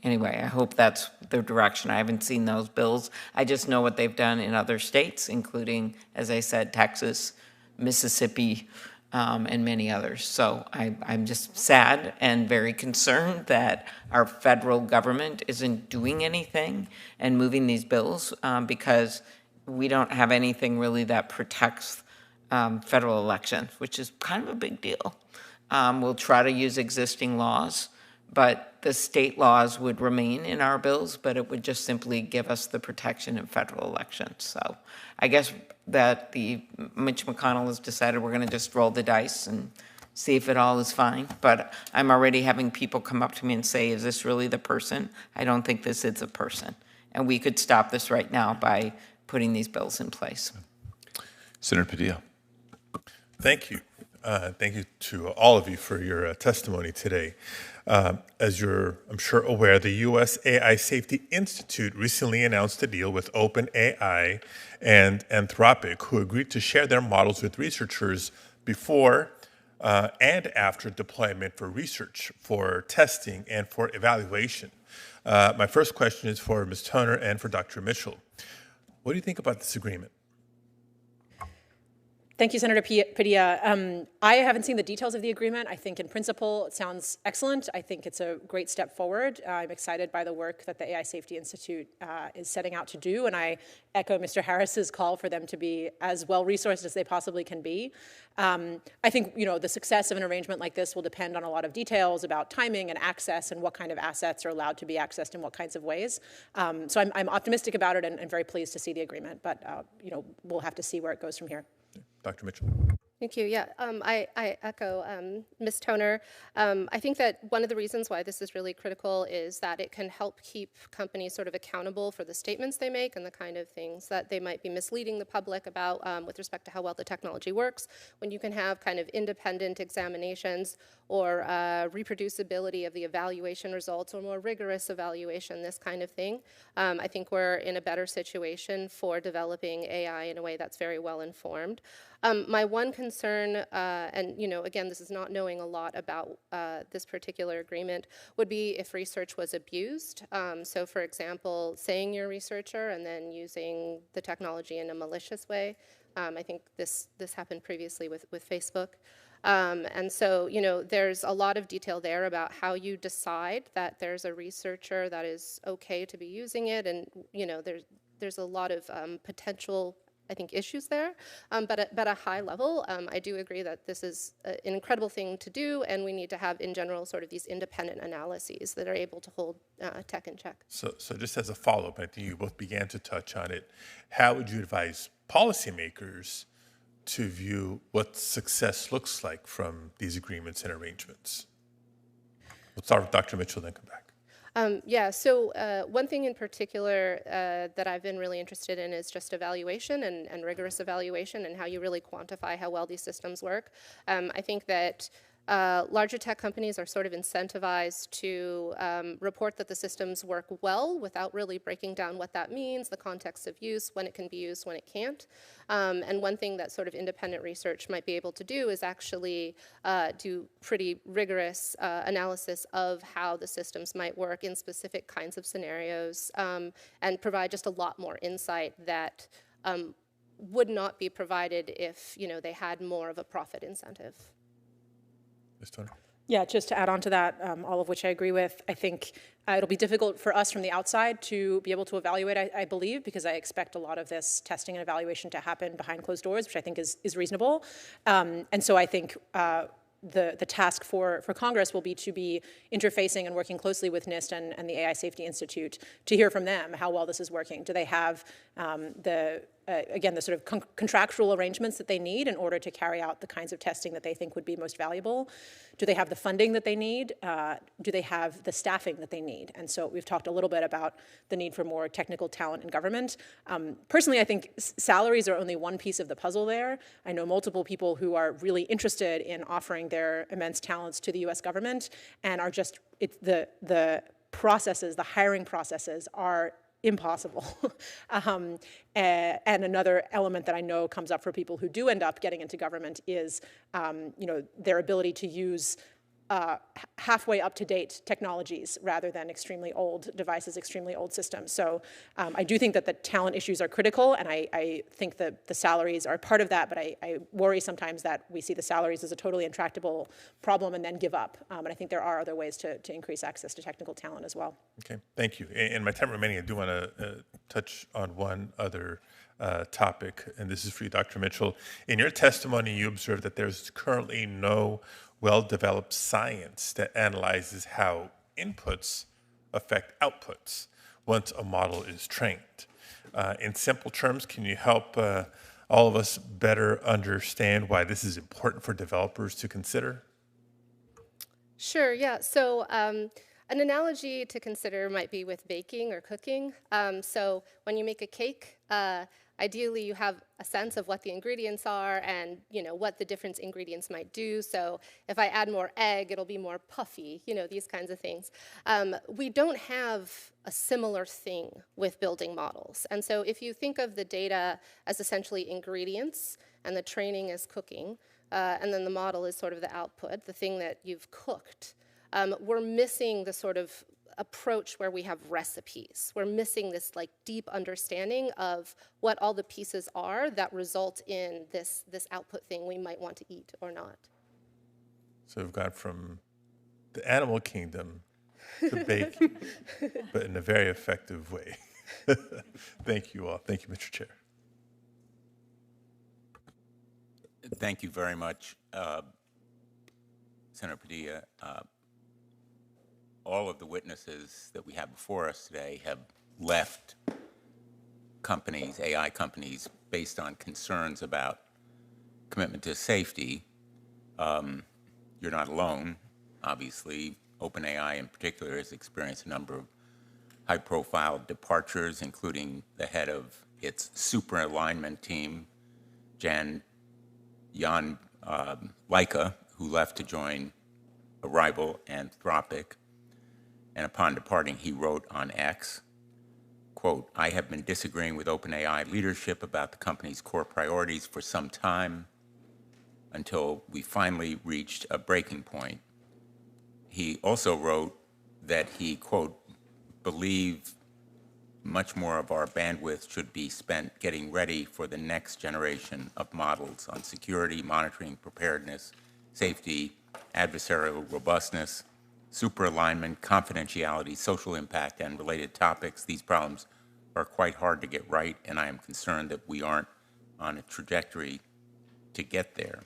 anyway, I hope that's the direction. I haven't seen those bills. I just know what they've done in other states, including, as I said, Texas, Mississippi, and many others. So I'm just sad and very concerned that our federal government isn't doing anything and moving these bills because we don't have anything really that protects federal elections, which is kind of a big deal. We'll try to use existing laws, but the state laws would remain in our bills, but it would just simply give us the protection in federal elections. So I guess that Mitch McConnell has decided we're going to just roll the dice and see if it all is fine. But I'm already having people come up to me and say, is this really the person? I don't think this is a person. And we could stop this right now by putting these bills in place. Senator Padilla. Thank you. Thank you to all of you for your testimony today. As you're, I'm sure, aware, the U.S. AI Safety Institute recently announced a deal with OpenAI and Anthropic, who agreed to share their models with researchers before and after deployment for research, for testing, and for evaluation. My first question is for Ms. Toner and for Dr. Mitchell. What do you think about this agreement? Thank you, Senator Padilla. I haven't seen the details of the agreement. I think in principle it sounds excellent. I think it's a great step forward. I'm excited by the work that the AI Safety Institute is setting out to do, and I echo Mr. Harris's call for them to be as well-resourced as they possibly can be. I think the success of an arrangement like this will depend on a lot of details about timing and access and what kind of assets are allowed to be accessed in what kinds of ways. So I'm optimistic about it and very pleased to see the agreement, but we'll have to see where it goes from here. Dr. Mitchell. Thank you. Yeah, I echo Ms. Toner. I think that one of the reasons why this is really critical is that it can help keep companies sort of accountable for the statements they make and the kind of things that they might be misleading the public about with respect to how well the technology works. When you can have kind of independent examinations or reproducibility of the evaluation results or more rigorous evaluation, this kind of thing, I think we're in a better situation for developing AI in a way that's very well informed. My one concern, and again, this is not knowing a lot about this particular agreement, would be if research was abused. So for example, saying you're a researcher and then using the technology in a malicious way. I think this happened previously with Facebook. And so, there's a lot of detail there about how you decide that there's a researcher that is okay to be using it. And, there's a lot of potential, I think, issues there. But at a high level, I do agree that this is an incredible thing to do, and we need to have, in general, sort of these independent analyses that are able to hold tech in check. So just as a follow-up, I think you both began to touch on it. How would you advise policymakers to view what success looks like from these agreements and arrangements? We'll start with Dr. Mitchell, then come back. So one thing in particular that I've been really interested in is just evaluation and rigorous evaluation and how you really quantify how well these systems work. I think that larger tech companies are sort of incentivized to report that the systems work well without really breaking down what that means, the context of use, when it can be used, when it can't. And one thing that sort of independent research might be able to do is actually do pretty rigorous analysis of how the systems might work in specific kinds of scenarios and provide just a lot more insight that would not be provided if they had more of a profit incentive. Ms. Toner? Yeah, just to add on to that, all of which I agree with, I think it'll be difficult for us from the outside to be able to evaluate, I believe, because I expect a lot of this testing and evaluation to happen behind closed doors, which I think is reasonable. And so I think the task for Congress will be to be interfacing and working closely with NIST and the AI Safety Institute to hear from them how well this is working. Do they have again, the sort of contractual arrangements that they need in order to carry out the kinds of testing that they think would be most valuable? Do they have the funding that they need? Do they have the staffing that they need? And so we've talked a little bit about the need for more technical talent in government. Personally, I think salaries are only one piece of the puzzle there. I know multiple people who are really interested in offering their immense talents to the US government and are just, the processes, the hiring processes are impossible. And another element that I know comes up for people who do end up getting into government is, their ability to use halfway up-to-date technologies rather than extremely old devices, extremely old systems. So I do think that the talent issues are critical, and I think that the salaries are part of that, but I worry sometimes that we see the salaries as a totally intractable problem and then give up. And I think there are other ways to increase access to technical talent as well. Okay, thank you. In my time remaining, I do want to touch on one other topic, and this is for you, Dr. Mitchell. In your testimony, you observed that there's currently no well-developed science that analyzes how inputs affect outputs once a model is trained. In simple terms, can you help all of us better understand why this is important for developers to consider? Sure, yeah. So an analogy to consider might be with baking or cooking. So when you make a cake, ideally you have a sense of what the ingredients are and what the different ingredients might do. So if I add more egg, it'll be more puffy, these kinds of things. We don't have a similar thing with building models. And so if you think of the data as essentially ingredients and the training as cooking, and then the model is sort of the output, the thing that you've cooked, we're missing the sort of approach where we have recipes. We're missing this deep understanding of what all the pieces are that result in this output thing we might want to eat or not. So we've gone from the animal kingdom to baking, but in a very effective way. Thank you all. Thank you, Mr. Chair. Thank you very much, Senator Padilla. All of the witnesses that we have before us today have left companies, AI companies, based on concerns about commitment to safety. You're not alone, obviously. OpenAI in particular has experienced a number of high-profile departures, including the head of its super alignment team, Jan Leica, who left to join a rival, Anthropic. And upon departing, he wrote on X, quote, "I have been disagreeing with OpenAI leadership about the company's core priorities for some time until we finally reached a breaking point." He also wrote that he, quote, "believe much more of our bandwidth should be spent getting ready for the next generation of models on security, monitoring, preparedness, safety, adversarial robustness, super alignment, confidentiality, social impact, and related topics. These problems are quite hard to get right, and I am concerned that we aren't on a trajectory to get there."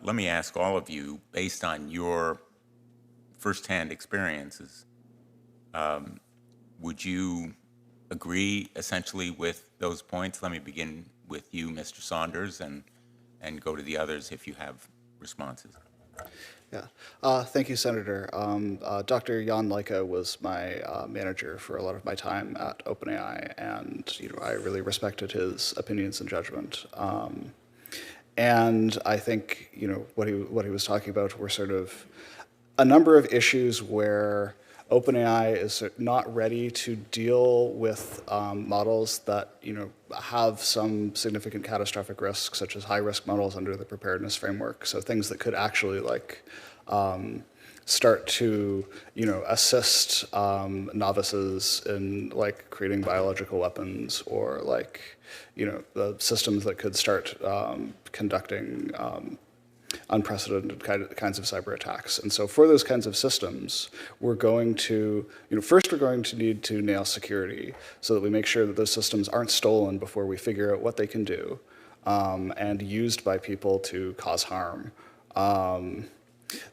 Let me ask all of you, based on your firsthand experiences, would you agree essentially with those points? Let me begin with you, Mr. Saunders, and go to the others if you have responses. Yeah, thank you, Senator. Dr. Jan Leica was my manager for a lot of my time at OpenAI, and I really respected his opinions and judgment. And I think what he was talking about were sort of a number of issues where OpenAI is not ready to deal with models that have some significant catastrophic risks, such as high-risk models under the preparedness framework. So things that could actually start to assist novices in creating biological weapons, or the systems that could start conducting unprecedented kinds of cyber attacks. And so for those kinds of systems, we're going to, first we're going to need to nail security so that we make sure that those systems aren't stolen before we figure out what they can do and used by people to cause harm.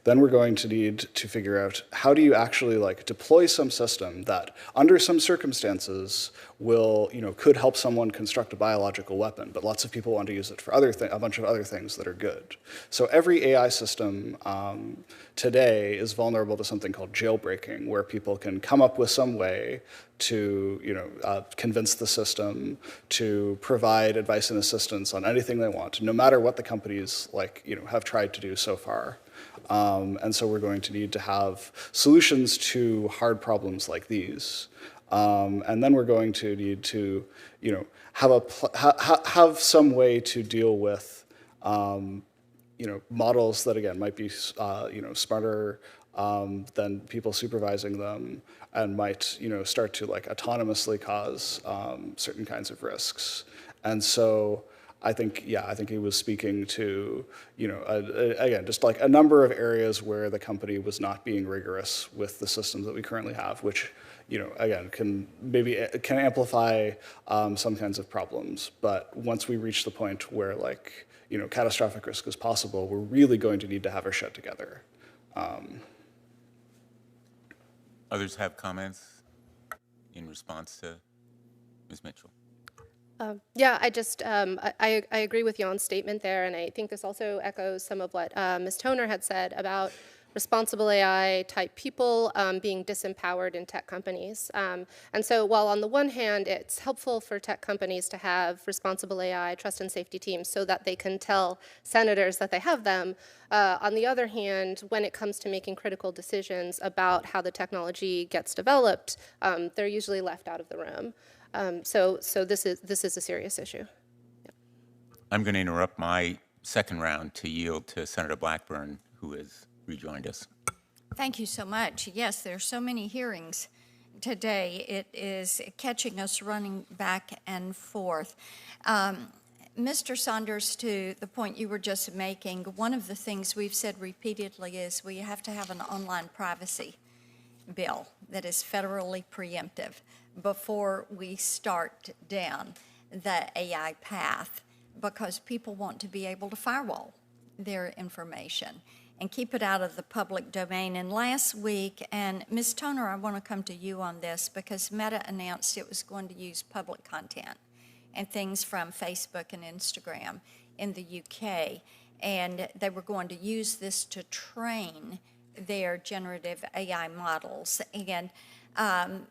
Then we're going to need to figure out how do you actually deploy some system that under some circumstances will, could help someone construct a biological weapon, but lots of people want to use it for a bunch of other things that are good. So every AI system today is vulnerable to something called jailbreaking, where people can come up with some way to convince the system to provide advice and assistance on anything they want, no matter what the companies have tried to do so far. And so we're going to need to have solutions to hard problems like these. And then we're going to need to, have some way to deal with, models that again might be, smarter than people supervising them, and might, start to autonomously cause certain kinds of risks. And so I think he was speaking to, again, just a number of areas where the company was not being rigorous with the systems that we currently have, which, again, can amplify some kinds of problems. But once we reach the point where catastrophic risk is possible, we're really going to need to have our shit together. Others have comments in response to Ms. Mitchell? Yeah, I agree with Jan's statement there, and I think this also echoes some of what Ms. Toner had said about responsible AI type people being disempowered in tech companies. And so while on the one hand, it's helpful for tech companies to have responsible AI trust and safety teams so that they can tell senators that they have them, on the other hand, when it comes to making critical decisions about how the technology gets developed, they're usually left out of the room. So this is a serious issue. Yeah. I'm going to interrupt my second round to yield to Senator Blackburn, who has rejoined us. Thank you so much. Yes, there are so many hearings today. It is catching us running back and forth. Mr. Saunders, to the point you were just making, one of the things we've said repeatedly is we have to have an online privacy bill that is federally preemptive before we start down the AI path, because people want to be able to firewall their information and keep it out of the public domain. And last week, and Ms. Toner, I want to come to you on this, because Meta announced it was going to use public content and things from Facebook and Instagram in the UK, and they were going to use this to train their generative AI models. And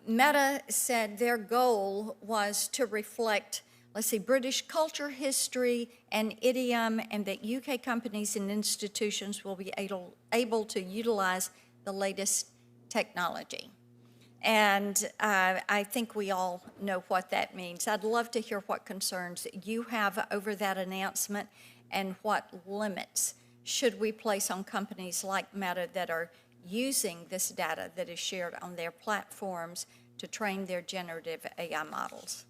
Meta said their goal was to reflect, let's see, British culture, history, and idiom, and that UK companies and institutions will be able to utilize the latest technology. And I think we all know what that means. I'd love to hear what concerns you have over that announcement and what limits should we place on companies like Meta that are using this data that is shared on their platforms to train their generative AI models.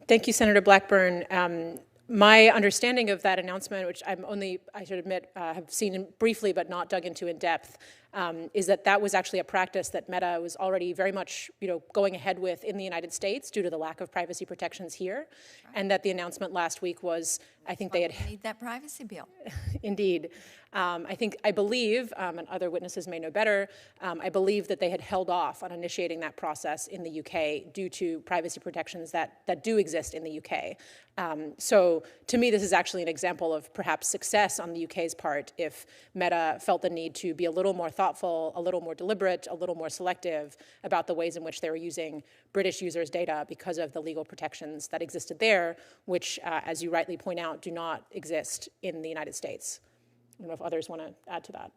Thank you, Senator Blackburn. My understanding of that announcement, which I should admit, have seen briefly but not dug into in depth, is that that was actually a practice that Meta was already very much, going ahead with in the United States due to the lack of privacy protections here, and that the announcement last week was, I think they had need that privacy bill. Indeed. I believe, and other witnesses may know better, I believe that they had held off on initiating that process in the UK due to privacy protections that do exist in the UK. So to me, this is actually an example of perhaps success on the UK's part if Meta felt the need to be a little more thoughtful, a little more deliberate, a little more selective about the ways in which they were using British users' data because of the legal protections that existed there, which, as you rightly point out, do not exist in the United States. I don't know if others want to add to that.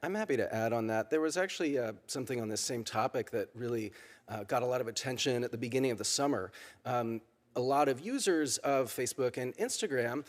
I'm happy to add on that. There was actually something on this same topic that really got a lot of attention at the beginning of the summer. A lot of users of Facebook and Instagram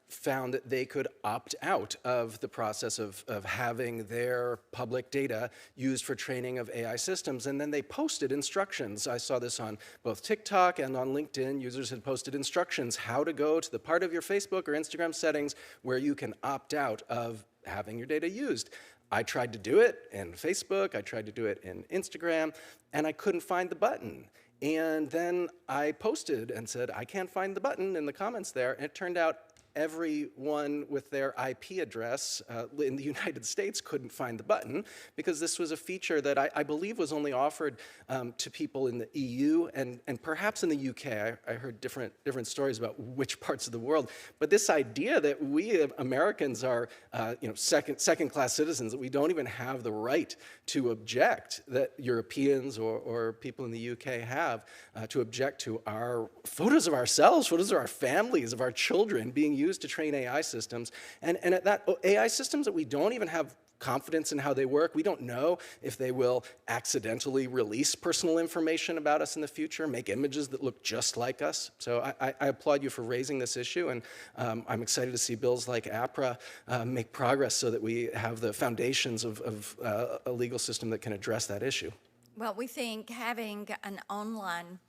found that they could opt out of the process of having their public data used for training of AI systems, and then they posted instructions. I saw this on both TikTok and on LinkedIn. Users had posted instructions how to go to the part of your Facebook or Instagram settings where you can opt out of having your data used. I tried to do it in Facebook, I tried to do it in Instagram, and I couldn't find the button. And then I posted and said, I can't find the button in the comments there, and it turned out everyone with their IP address in the United States couldn't find the button because this was a feature that I believe was only offered to people in the EU and perhaps in the UK. I heard different stories about which parts of the world. But this idea that we Americans are second-class citizens, that we don't even have the right to object, that Europeans or people in the UK have to object to our photos of ourselves, photos of our families, of our children being used to train AI systems, and at that AI systems that we don't even have confidence in how they work. We don't know if they will accidentally release personal information about us in the future, make images that look just like us. So I applaud you for raising this issue, and I'm excited to see bills like APRA make progress so that we have the foundations of a legal system that can address that issue. Well, we think having an online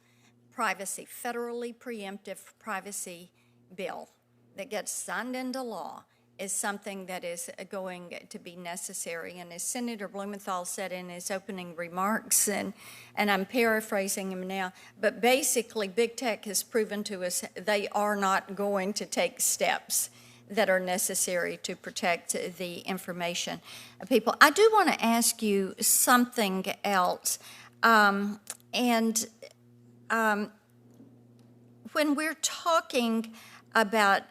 privacy, federally preemptive privacy bill that gets signed into law is something that is going to be necessary. And as Senator Blumenthal said in his opening remarks, and I'm paraphrasing him now, but basically big tech has proven to us they are not going to take steps that are necessary to protect the information of people. I do want to ask you something else. When we're talking about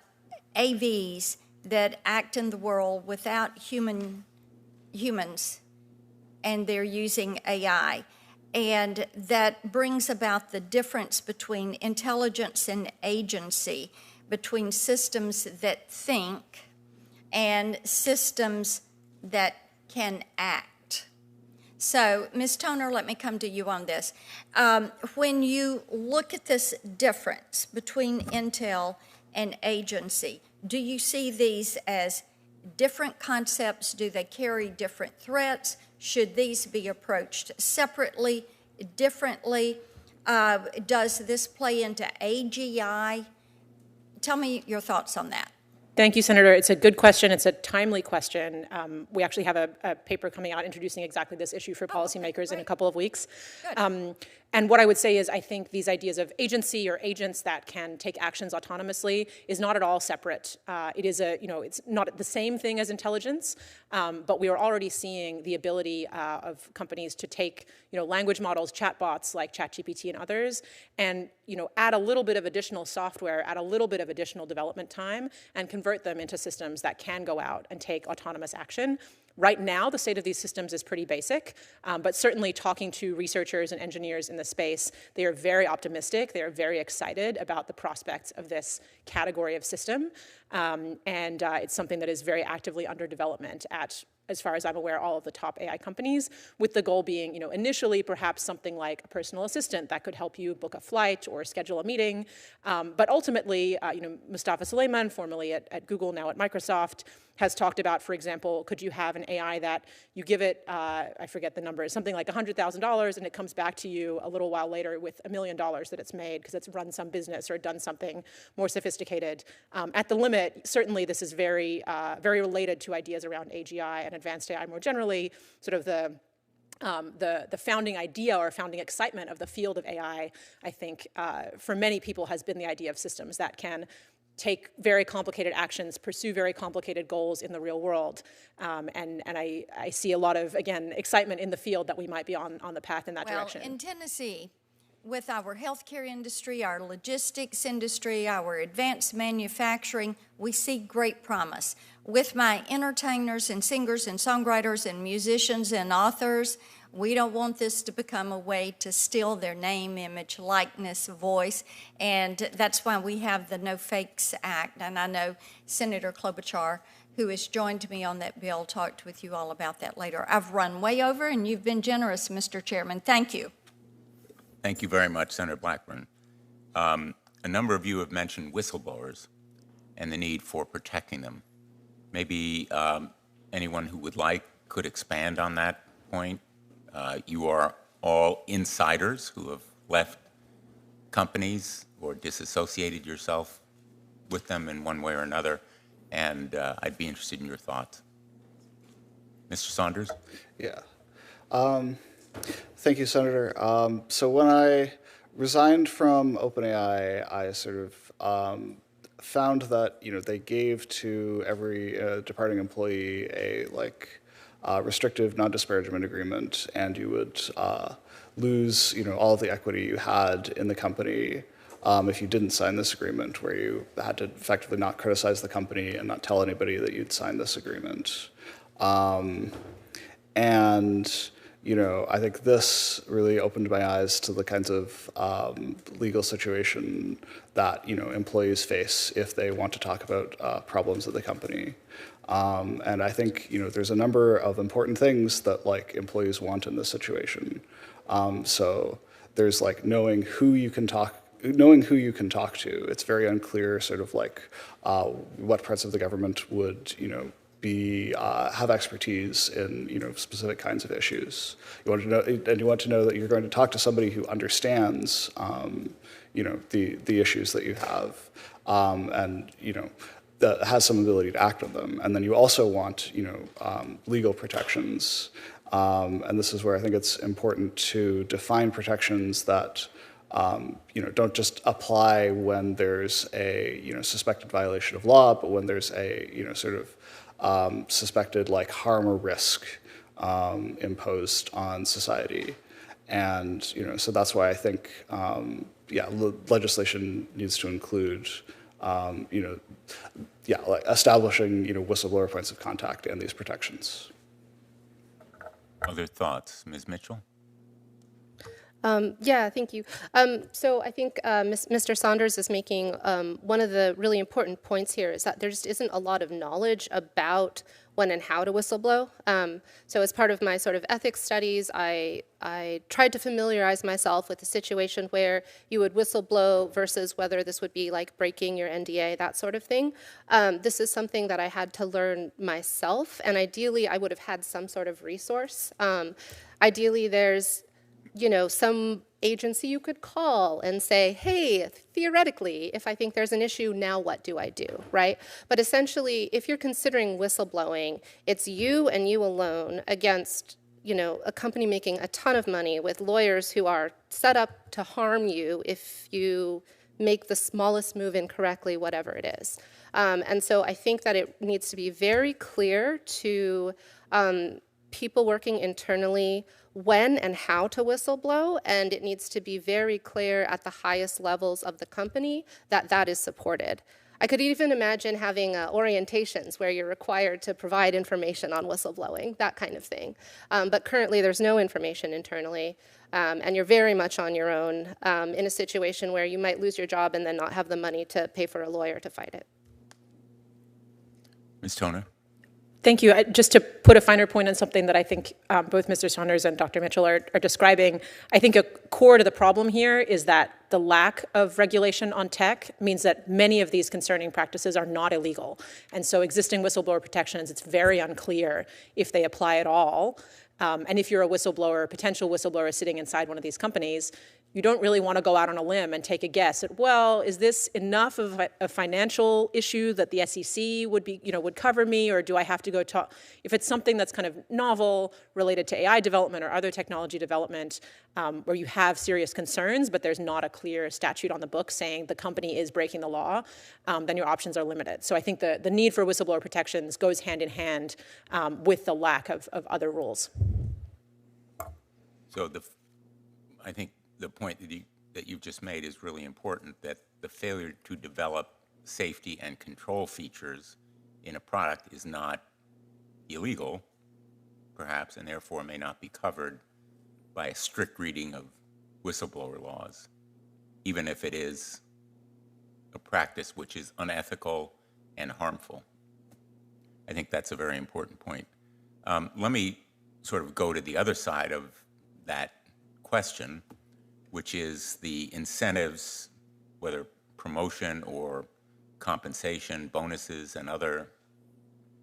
AVs that act in the world without humans, and they're using AI, and that brings about the difference between intelligence and agency, between systems that think and systems that can act. So, Ms. Toner, let me come to you on this. When you look at this difference between intel and agency, do you see these as different concepts? Do they carry different threats? Should these be approached separately, differently? Does this play into AGI? Tell me your thoughts on that. Thank you, Senator. It's a good question. It's a timely question. We actually have a paper coming out introducing exactly this issue for policymakers in a couple of weeks. And what I would say is I think these ideas of agency or agents that can take actions autonomously is not at all separate. It is it's not the same thing as intelligence, but we are already seeing the ability of companies to take, language models, chatbots like ChatGPT and others, and, add a little bit of additional software, add a little bit of additional development time, and convert them into systems that can go out and take autonomous action. Right now, the state of these systems is pretty basic, but certainly talking to researchers and engineers in the space, they are very optimistic. They are very excited about the prospects of this category of system, and it's something that is very actively under development at, as far as I'm aware, all of the top AI companies, with the goal being, initially perhaps something like a personal assistant that could help you book a flight or schedule a meeting. But ultimately, Mustafa Suleyman, formerly at Google, now at Microsoft, has talked about, for example, could you have an AI that you give it, I forget the number, something like $100,000, and it comes back to you a little while later with $1 million that it's made because it's run some business or done something more sophisticated. At the limit, certainly this is very, very related to ideas around AGI and advanced AI more generally, sort of the founding idea or founding excitement of the field of AI, I think, for many people has been the idea of systems that can take very complicated actions, pursue very complicated goals in the real world. And I see a lot of, again, excitement in the field that we might be on the path in that direction. Well, in Tennessee, with our healthcare industry, our logistics industry, our advanced manufacturing, we see great promise. With my entertainers and singers and songwriters and musicians and authors, we don't want this to become a way to steal their name, image, likeness, voice, and that's why we have the No Fakes Act. And I know Senator Klobuchar, who has joined me on that bill, talked with you all about that later. I've run way over, and you've been generous, Mr. Chairman. Thank you. Thank you very much, Senator Blackburn. A number of you have mentioned whistleblowers and the need for protecting them. Maybe anyone who would like could expand on that point. You are all insiders who have left companies or disassociated yourself with them in one way or another, and I'd be interested in your thoughts. Mr. Saunders? Yeah. Thank you, Senator. So when I resigned from OpenAI, I sort of found that they gave to every departing employee a restrictive non-disparagement agreement, and you would lose all of the equity you had in the company if you didn't sign this agreement, where you had to effectively not criticize the company and not tell anybody that you'd signed this agreement. I think this really opened my eyes to the kinds of legal situation that employees face if they want to talk about problems at the company. And I think there's a number of important things that employees want in this situation. So there's knowing who you can talk to. It's very unclear sort of what parts of the government would have expertise in specific kinds of issues. You want to know that you're going to talk to somebody who understands the issues that you have, and that has some ability to act on them. And then you also want legal protections, and this is where I think it's important to define protections that don't just apply when there's a suspected violation of law, but when there's a sort of suspected harm or risk imposed on society. And so that's why I think legislation needs to include establishing whistleblower points of contact and these protections. Other thoughts, Ms. Mitchell? Yeah, thank you. So I think Mr. Saunders is making one of the really important points here is that there just isn't a lot of knowledge about when and how to whistleblow. So as part of my sort of ethics studies, I tried to familiarize myself with the situation where you would whistleblow versus whether this would be like breaking your NDA, that sort of thing. This is something that I had to learn myself, and ideally I would have had some sort of resource. Ideally there's some agency you could call and say, hey, theoretically, if I think there's an issue, now what do I do, right? But essentially, if you're considering whistleblowing, it's you and you alone against a company making a ton of money with lawyers who are set up to harm you if you make the smallest move incorrectly, whatever it is. And so I think that it needs to be very clear to people working internally when and how to whistleblow, and it needs to be very clear at the highest levels of the company that that is supported. I could even imagine having orientations where you're required to provide information on whistleblowing, that kind of thing. But currently there's no information internally, and you're very much on your own in a situation where you might lose your job and then not have the money to pay for a lawyer to fight it. Ms. Toner? Thank you. Just to put a finer point on something that I think both Mr. Saunders and Dr. Mitchell are describing, I think a core to the problem here is that the lack of regulation on tech means that many of these concerning practices are not illegal. And so existing whistleblower protections, it's very unclear if they apply at all. And if you're a whistleblower, potential whistleblower sitting inside one of these companies, you don't really want to go out on a limb and take a guess at, well, is this enough of a financial issue that the SEC would cover me, or do I have to go talk? If it's something that's kind of novel, related to AI development or other technology development, where you have serious concerns, but there's not a clear statute on the book saying the company is breaking the law, then your options are limited. So I think the need for whistleblower protections goes hand in hand with the lack of other rules. So I think the point that you've just made is really important, that the failure to develop safety and control features in a product is not illegal, perhaps, and therefore may not be covered by a strict reading of whistleblower laws, even if it is a practice which is unethical and harmful. I think that's a very important point. Let me sort of go to the other side of that question, which is the incentives, whether promotion or compensation, bonuses, and other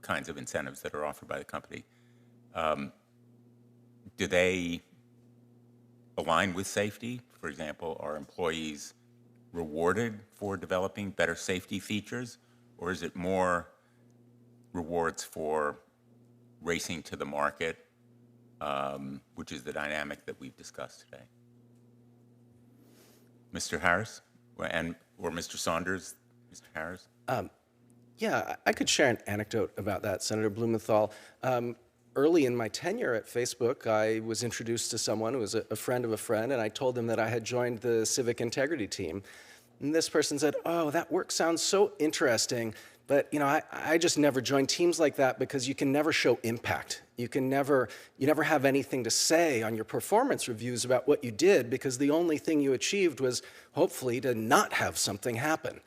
kinds of incentives that are offered by the company. Do they align with safety? For example, are employees rewarded for developing better safety features, or is it more rewards for racing to the market, which is the dynamic that we've discussed today? Mr. Harris, or Mr. Saunders? Mr. Harris? Yeah, I could share an anecdote about that, Senator Blumenthal. Early in my tenure at Facebook, I was introduced to someone who was a friend of a friend, and I told them that I had joined the civic integrity team. And this person said, oh, that work sounds so interesting, but I just never joined teams like that because you can never show impact. You never have anything to say on your performance reviews about what you did, because the only thing you achieved was hopefully to not have something happen.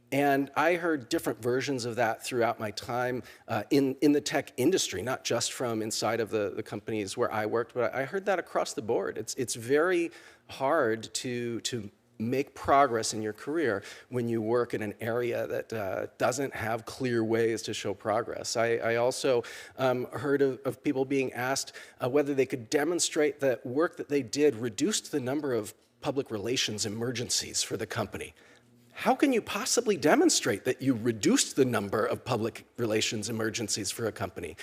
And I heard different versions of that throughout my time in the tech industry, not just from inside of the companies where I worked, but I heard that across the board. It's very hard to make progress in your career when you work in an area that doesn't have clear ways to show progress. I also heard of people being asked whether they could demonstrate that work that they did reduced the number of public relations emergencies for the company. How can you possibly demonstrate that you reduced the number of public relations emergencies for a company?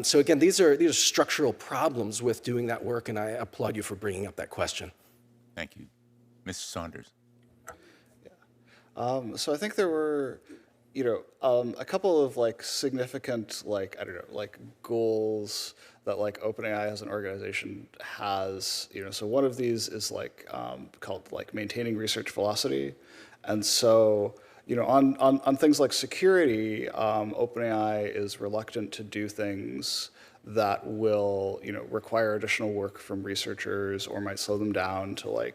So again, these are structural problems with doing that work, and I applaud you for bringing up that question. Thank you. Mr. Saunders. Yeah. So I think there were, a couple of significant goals that OpenAI as an organization has. So one of these is called maintaining research velocity. And so, on things like security, OpenAI is reluctant to do things that will, require additional work from researchers or might slow them down to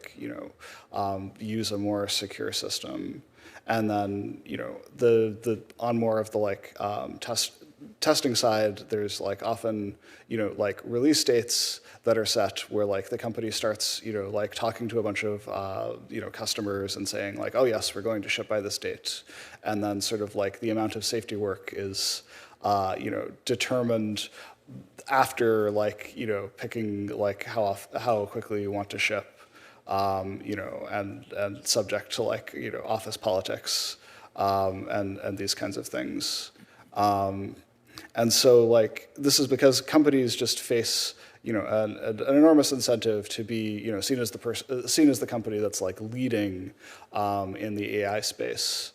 use a more secure system. And then, on more of the testing side, there's often, release dates that are set where the company starts, talking to a bunch of, customers and saying oh yes, we're going to ship by this date. And then sort of the amount of safety work is, determined after picking how quickly you want to ship. and subject to office politics and these kinds of things. And so this is because companies just face an enormous incentive to be seen as the company that's leading in the AI space.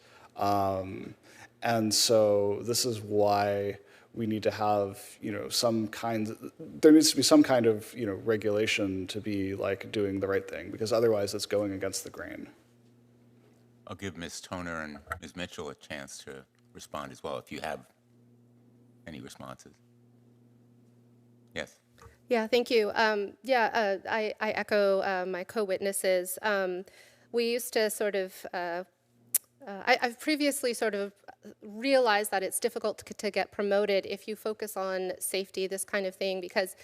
And so this is why we need to have there needs to be some kind of regulation to be doing the right thing, because otherwise it's going against the grain. I'll give Ms. Toner and Ms. Mitchell a chance to respond as well, if you have any responses. Yes. Yeah, thank you. I echo my co-witnesses. We used to sort of, I've previously sort of realized that it's difficult to get promoted if you focus on safety, this kind of thing, because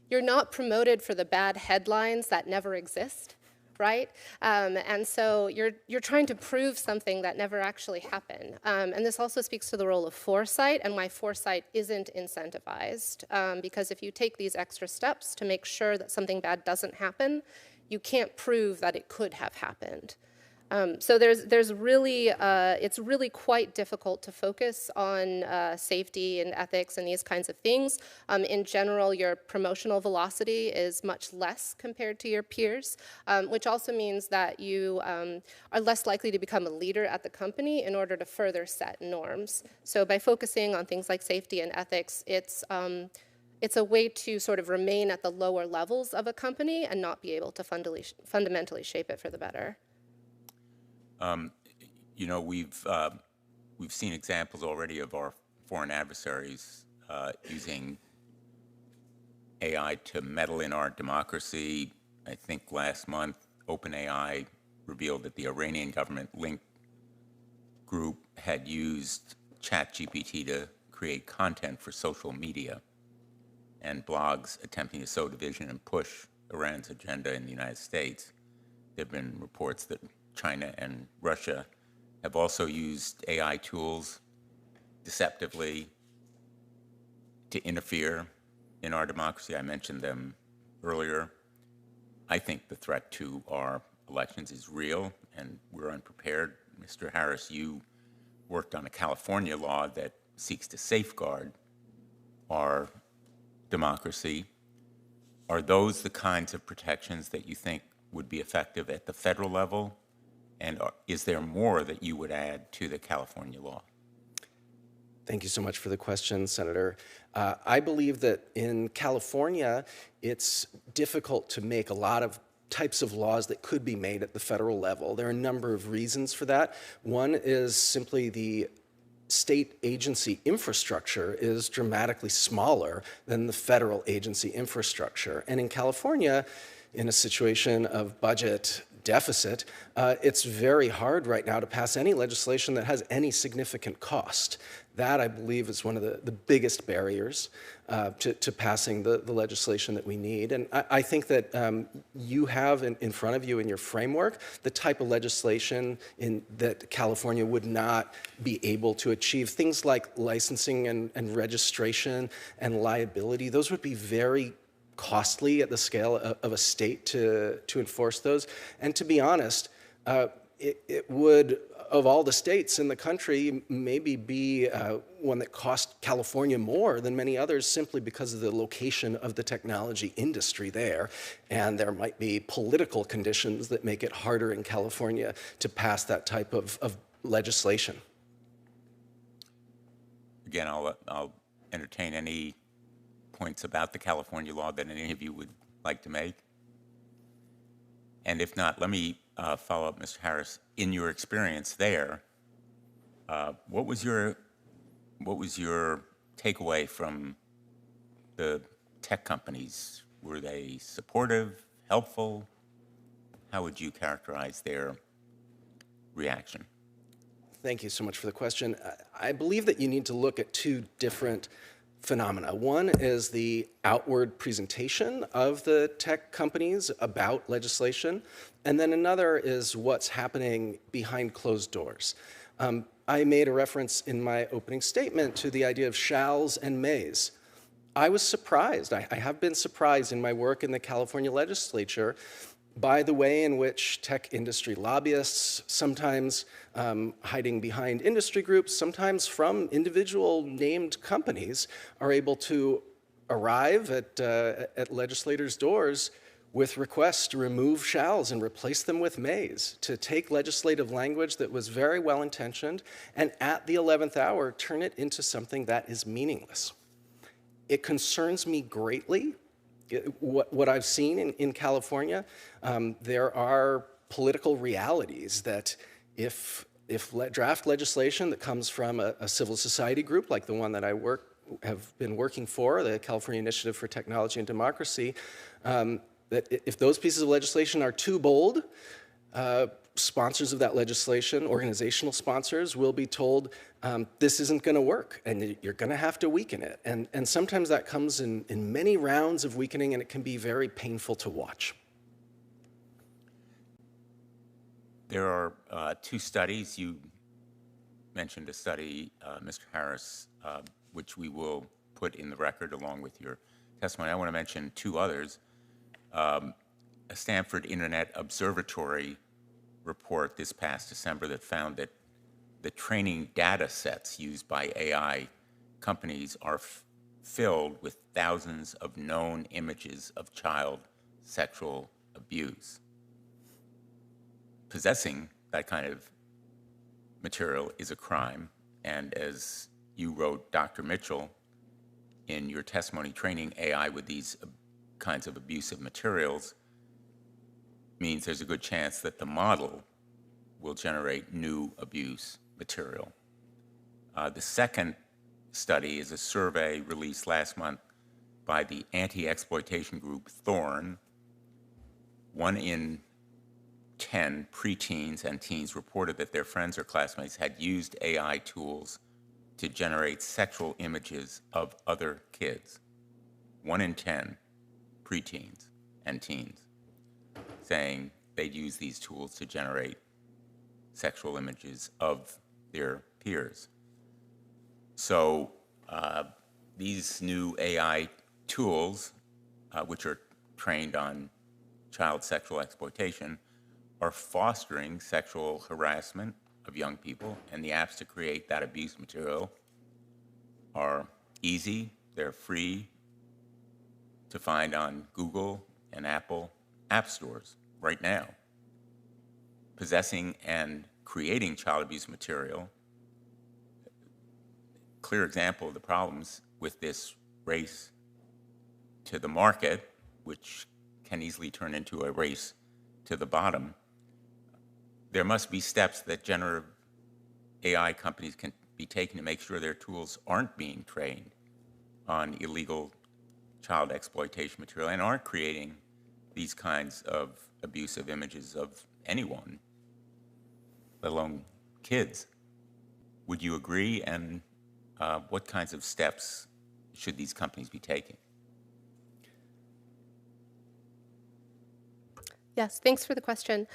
you're not promoted for the bad headlines that never exist, right? And so you're trying to prove something that never actually happened. And this also speaks to the role of foresight and why foresight isn't incentivized. Because if you take these extra steps to make sure that something bad doesn't happen, you can't prove that it could have happened. So there's really, it's really quite difficult to focus on safety and ethics and these kinds of things. In general, your promotional velocity is much less compared to your peers, which also means that you are less likely to become a leader at the company in order to further set norms. So by focusing on things like safety and ethics, it's a way to sort of remain at the lower levels of a company and not be able to fundamentally shape it for the better. We've seen examples already of our foreign adversaries using AI to meddle in our democracy. I think last month, OpenAI revealed that the Iranian government link group had used ChatGPT to create content for social media and blogs attempting to sow division and push Iran's agenda in the United States. There have been reports that China and Russia have also used AI tools deceptively to interfere in our democracy. I mentioned them earlier. I think the threat to our elections is real, and we're unprepared. Mr. Harris, you worked on a California law that seeks to safeguard our democracy. Are those the kinds of protections that you think would be effective at the federal level? And is there more that you would add to the California law? Thank you so much for the question, Senator. I believe that in California, it's difficult to make a lot of types of laws that could be made at the federal level. There are a number of reasons for that. One is simply the state agency infrastructure is dramatically smaller than the federal agency infrastructure. And in California, in a situation of budget deficit, it's very hard right now to pass any legislation that has any significant cost. That, I believe, is one of the biggest barriers to passing the legislation that we need. And I think that you have in front of you in your framework the type of legislation that California would not be able to achieve. Things like licensing and registration and liability, those would be very costly at the scale of a state to enforce those. And to be honest, it would, of all the states in the country, maybe be one that cost California more than many others simply because of the location of the technology industry there. And there might be political conditions that make it harder in California to pass that type of legislation. Again, I'll entertain any points about the California law that any of you would like to make. And if not, let me follow up, Mr. Harris. In your experience there, what was your takeaway from the tech companies? Were they supportive, helpful? How would you characterize their reaction? Thank you so much for the question. I believe that you need to look at two different phenomena. One is the outward presentation of the tech companies about legislation, and then another is what's happening behind closed doors. I made a reference in my opening statement to the idea of shalls and mays. I was surprised. I have been surprised in my work in the California legislature by the way in which tech industry lobbyists, sometimes hiding behind industry groups, sometimes from individual named companies, are able to arrive at legislators' doors with requests to remove shalls and replace them with mays, to take legislative language that was very well-intentioned and at the 11th hour turn it into something that is meaningless. It concerns me greatly what I've seen in California. There are political realities that if draft legislation that comes from a civil society group like the one that I have been working for, the California Initiative for Technology and Democracy, that if those pieces of legislation are too bold, sponsors of that legislation, organizational sponsors, will be told this isn't going to work and you're going to have to weaken it. And sometimes that comes in many rounds of weakening, and it can be very painful to watch. There are two studies. You mentioned a study, Mr. Harris, which we will put in the record along with your testimony. I want to mention two others. A Stanford Internet Observatory report this past December that found that the training data sets used by AI companies are filled with thousands of known images of child sexual abuse. Possessing that kind of material is a crime, and as you wrote, Dr. Mitchell, in your testimony, training AI with these kinds of abusive materials means there's a good chance that the model will generate new abuse material. The second study is a survey released last month by the anti-exploitation group Thorn. 1 in 10 preteens and teens reported that their friends or classmates had used AI tools to generate sexual images of other kids. 1 in 10 preteens and teens saying they'd use these tools to generate sexual images of their peers. So these new AI tools, which are trained on child sexual exploitation, are fostering sexual harassment of young people, and the apps to create that abuse material are easy, they're free to find on Google and Apple app stores right now. Possessing and creating child abuse material, clear example of the problems with this race to the market, which can easily turn into a race to the bottom. There must be steps that generative AI companies can be taking to make sure their tools aren't being trained on illegal child exploitation material and aren't creating these kinds of abusive images of anyone, let alone kids. Would you agree? And what kinds of steps should these companies be taking? Yes, thanks for the question.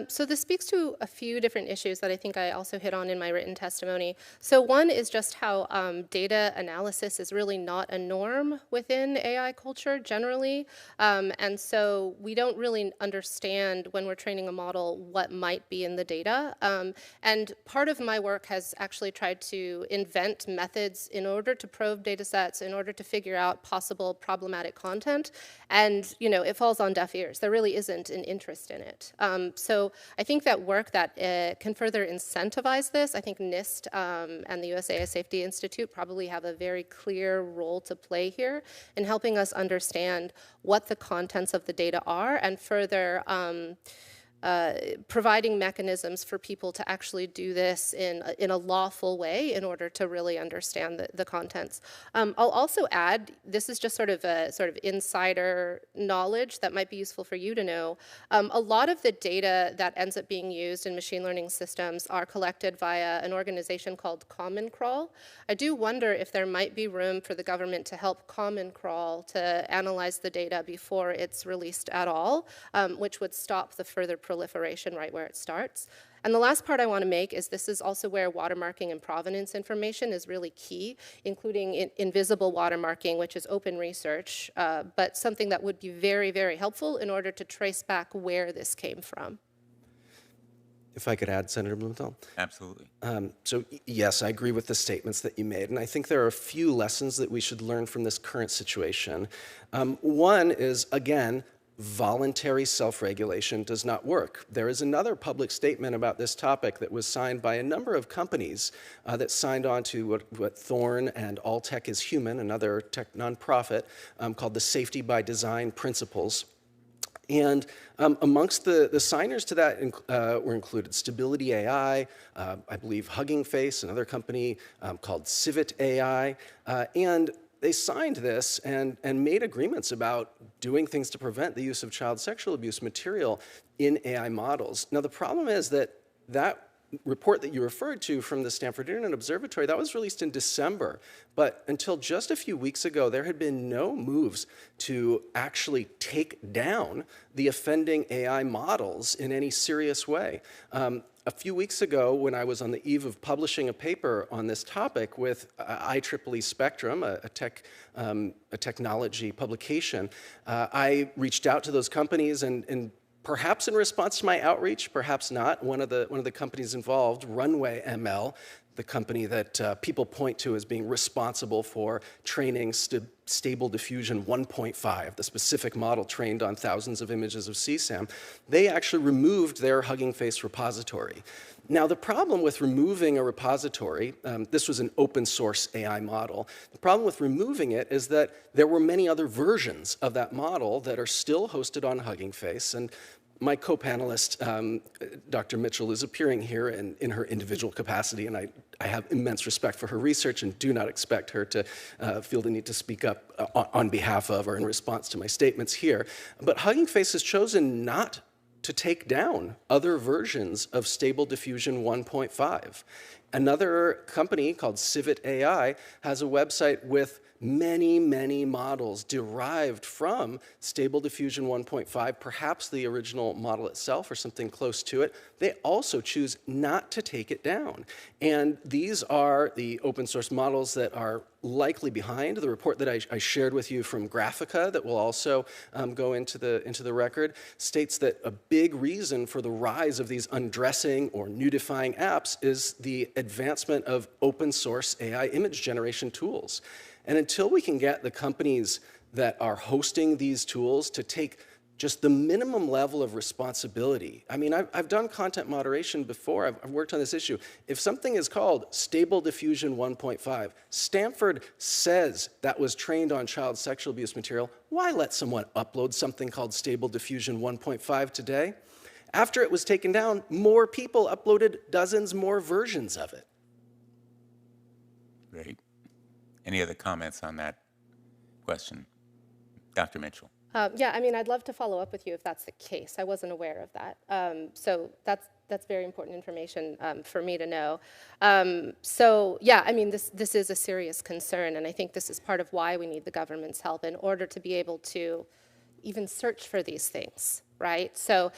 So this speaks to a few different issues that I think I also hit on in my written testimony. So one is just how data analysis is really not a norm within AI culture generally. And so we don't really understand when we're training a model what might be in the data. And part of my work has actually tried to invent methods in order to probe data sets, in order to figure out possible problematic content. And it falls on deaf ears. There really isn't an interest in it. So I think that work that can further incentivize this, I think NIST and the US AI Safety Institute probably have a very clear role to play here in helping us understand what the contents of the data are and further providing mechanisms for people to actually do this in a lawful way in order to really understand the contents. I'll also add, this is just sort of insider knowledge that might be useful for you to know. A lot of the data that ends up being used in machine learning systems are collected via an organization called Common Crawl. I do wonder if there might be room for the government to help Common Crawl to analyze the data before it's released at all, which would stop the further proliferation right where it starts. And the last part I want to make is this is also where watermarking and provenance information is really key, including invisible watermarking, which is open research, but something that would be very, very helpful in order to trace back where this came from. If I could add, Senator Blumenthal? Absolutely. Yes, I agree with the statements that you made, and I think there are a few lessons that we should learn from this current situation. One is, again, voluntary self-regulation does not work. There is another public statement about this topic that was signed by a number of companies that signed on to what Thorne and All Tech is Human, another tech nonprofit, called the Safety by Design Principles. And amongst the signers to that were included Stability AI, I believe Hugging Face, another company called Civit AI, and they signed this and made agreements about doing things to prevent the use of child sexual abuse material in AI models. Now, the problem is that that report that you referred to from the Stanford Internet Observatory, that was released in December. But until just a few weeks ago, there had been no moves to actually take down the offending AI models in any serious way. A few weeks ago, when I was on the eve of publishing a paper on this topic with IEEE Spectrum, a technology publication, I reached out to those companies and perhaps in response to my outreach, perhaps not, one of the companies involved, Runway ML, the company that people point to as being responsible for training Stable Diffusion 1.5, the specific model trained on thousands of images of CSAM, they actually removed their Hugging Face repository. Now, the problem with removing a repository, this was an open source AI model, the problem with removing it is that there were many other versions of that model that are still hosted on Hugging Face, and my co-panelist, Dr. Mitchell, is appearing here in her individual capacity, and I have immense respect for her research and do not expect her to feel the need to speak up on behalf of or in response to my statements here. But Hugging Face has chosen not to take down other versions of Stable Diffusion 1.5. Another company called Civit AI has a website with many, many models derived from Stable Diffusion 1.5, perhaps the original model itself or something close to it. They also choose not to take it down. And these are the open source models that are likely behind. The report that I shared with you from Graphica that will also go into the record states that a big reason for the rise of these undressing or nudifying apps is the advancement of open source AI image generation tools. And until we can get the companies that are hosting these tools to take just the minimum level of responsibility. I mean, I've done content moderation before. I've worked on this issue. If something is called Stable Diffusion 1.5, Stanford says that was trained on child sexual abuse material, why let someone upload something called Stable Diffusion 1.5 today? After it was taken down, more people uploaded dozens more versions of it. Great. Any other comments on that question? Dr. Mitchell. Yeah, I mean, I'd love to follow up with you if that's the case. I wasn't aware of that. So that's very important information for me to know. So yeah, I mean, this is a serious concern, and I think this is part of why we need the government's help in order to be able to even search for these things, right? So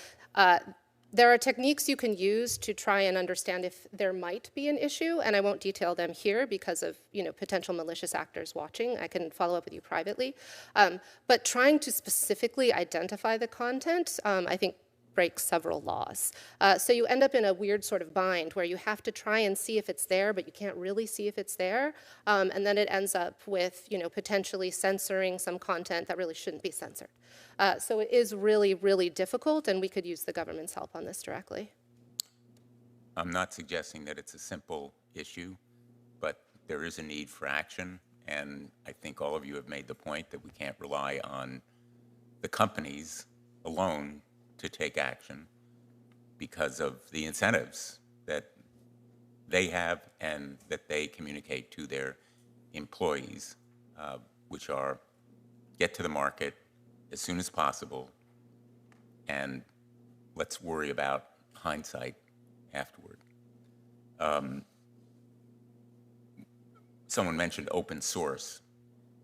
there are techniques you can use to try and understand if there might be an issue, and I won't detail them here because of potential malicious actors watching. I can follow up with you privately. But trying to specifically identify the content, I think, breaks several laws. So you end up in a weird sort of bind where you have to try and see if it's there, but you can't really see if it's there. And then it ends up with potentially censoring some content that really shouldn't be censored. So it is really, really difficult, and we could use the government's help on this directly. I'm not suggesting that it's a simple issue, but there is a need for action, and I think all of you have made the point that we can't rely on the companies alone to take action because of the incentives that they have and that they communicate to their employees, which are get to the market as soon as possible, and let's worry about hindsight afterward. Someone mentioned open source.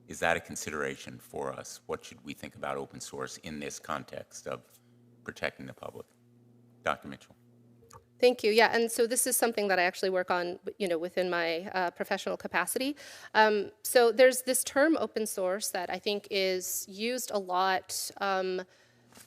Is that a consideration for us? What should we think about open source in this context of protecting the public? Dr. Mitchell. Thank you. Yeah, and so this is something that I actually work on, within my professional capacity. So there's this term open source that I think is used a lot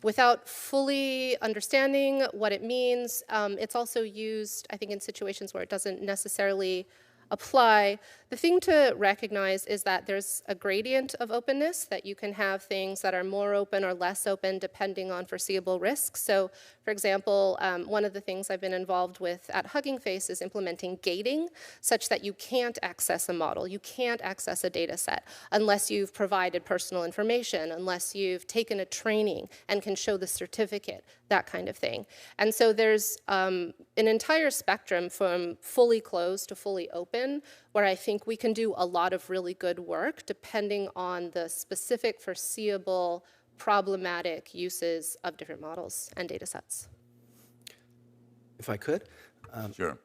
without fully understanding what it means. It's also used, I think, in situations where it doesn't necessarily apply. The thing to recognize is that there's a gradient of openness, that you can have things that are more open or less open depending on foreseeable risks. So, for example, one of the things I've been involved with at Hugging Face is implementing gating such that you can't access a model, you can't access a data set unless you've provided personal information, unless you've taken a training and can show the certificate, that kind of thing. And so there's an entire spectrum from fully closed to fully open, where I think we can do a lot of really good work depending on the specific foreseeable problematic uses of different models and data sets. If I could? Sure.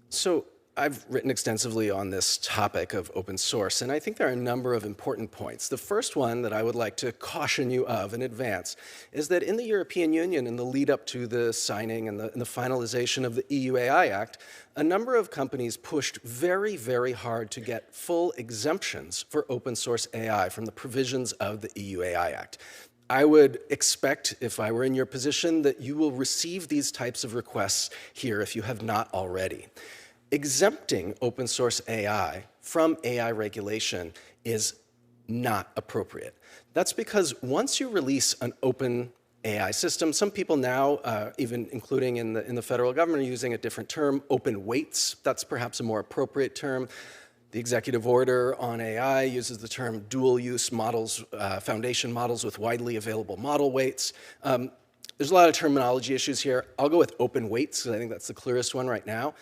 So I've written extensively on this topic of open source, and I think there are a number of important points. The first one that I would like to caution you of in advance is that in the European Union, in the lead up to the signing and the finalization of the EU AI Act, a number of companies pushed very, very hard to get full exemptions for open source AI from the provisions of the EU AI Act. I would expect, if I were in your position, that you will receive these types of requests here if you have not already. Exempting open source AI from AI regulation is not appropriate. That's because once you release an open AI system, some people now, even including in the federal government, are using a different term, open weights. That's perhaps a more appropriate term. The executive order on AI uses the term dual-use models, foundation models with widely available model weights. There's a lot of terminology issues here. I'll go with open weights, because I think that's the clearest one right now.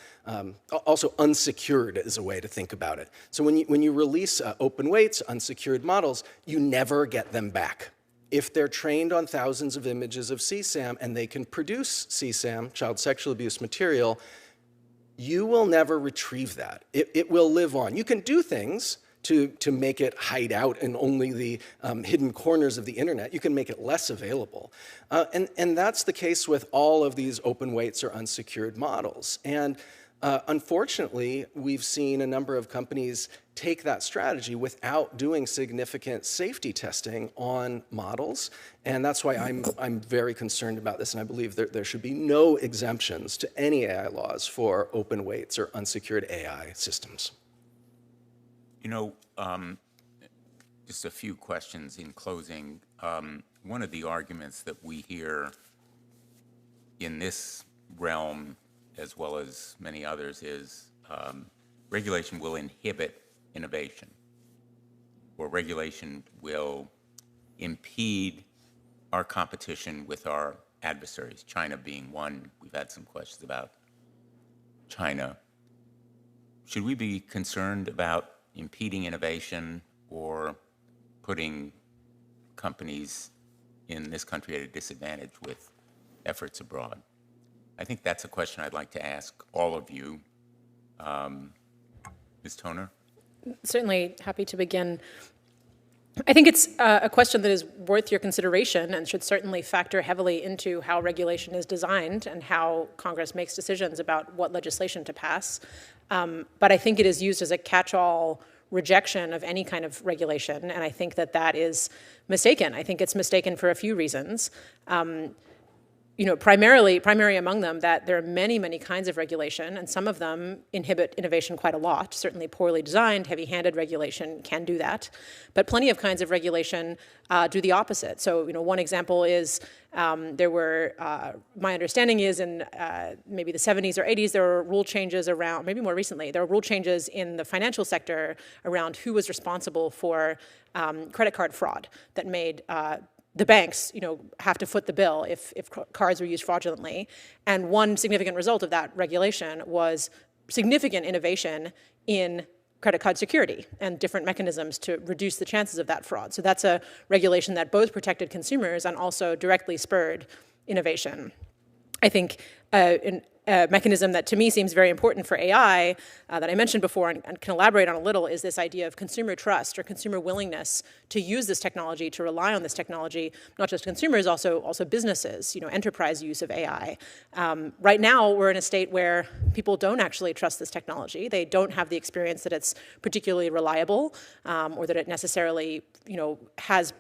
Also, unsecured is a way to think about it. So when you release open weights, unsecured models, you never get them back. If they're trained on thousands of images of CSAM and they can produce CSAM, child sexual abuse material, you will never retrieve that. It will live on. You can do things to make it hide out in only the hidden corners of the internet. You can make it less available. And that's the case with all of these open weights or unsecured models. And unfortunately, we've seen a number of companies take that strategy without doing significant safety testing on models. And that's why I'm very concerned about this, and I believe there should be no exemptions to any AI laws for open weights or unsecured AI systems. You know, just a few questions in closing. One of the arguments that we hear in this realm, as well as many others, is regulation will inhibit innovation, or regulation will impede our competition with our adversaries, China being one. We've had some questions about China. Should we be concerned about impeding innovation or putting companies in this country at a disadvantage with efforts abroad? I think that's a question I'd like to ask all of you. Ms. Toner? Certainly happy to begin. I think it's a question that is worth your consideration and should certainly factor heavily into how regulation is designed and how Congress makes decisions about what legislation to pass. But I think it is used as a catch-all rejection of any kind of regulation, and I think that that is mistaken. I think it's mistaken for a few reasons. Primary among them that there are many, many kinds of regulation, and some of them inhibit innovation quite a lot. Certainly poorly designed, heavy-handed regulation can do that. But plenty of kinds of regulation do the opposite. So, one example is there were, my understanding is in maybe the 70s or 80s, there were rule changes around, maybe more recently, there were rule changes in the financial sector around who was responsible for credit card fraud that made the banks, have to foot the bill if cards were used fraudulently. And one significant result of that regulation was significant innovation in credit card security and different mechanisms to reduce the chances of that fraud. So that's a regulation that both protected consumers and also directly spurred innovation. I think a mechanism that to me seems very important for AI that I mentioned before and can elaborate on a little is this idea of consumer trust or consumer willingness to use this technology, to rely on this technology, not just consumers, also businesses, enterprise use of AI. Right now, we're in a state where people don't actually trust this technology. They don't have the experience that it's particularly reliable or that it necessarily, has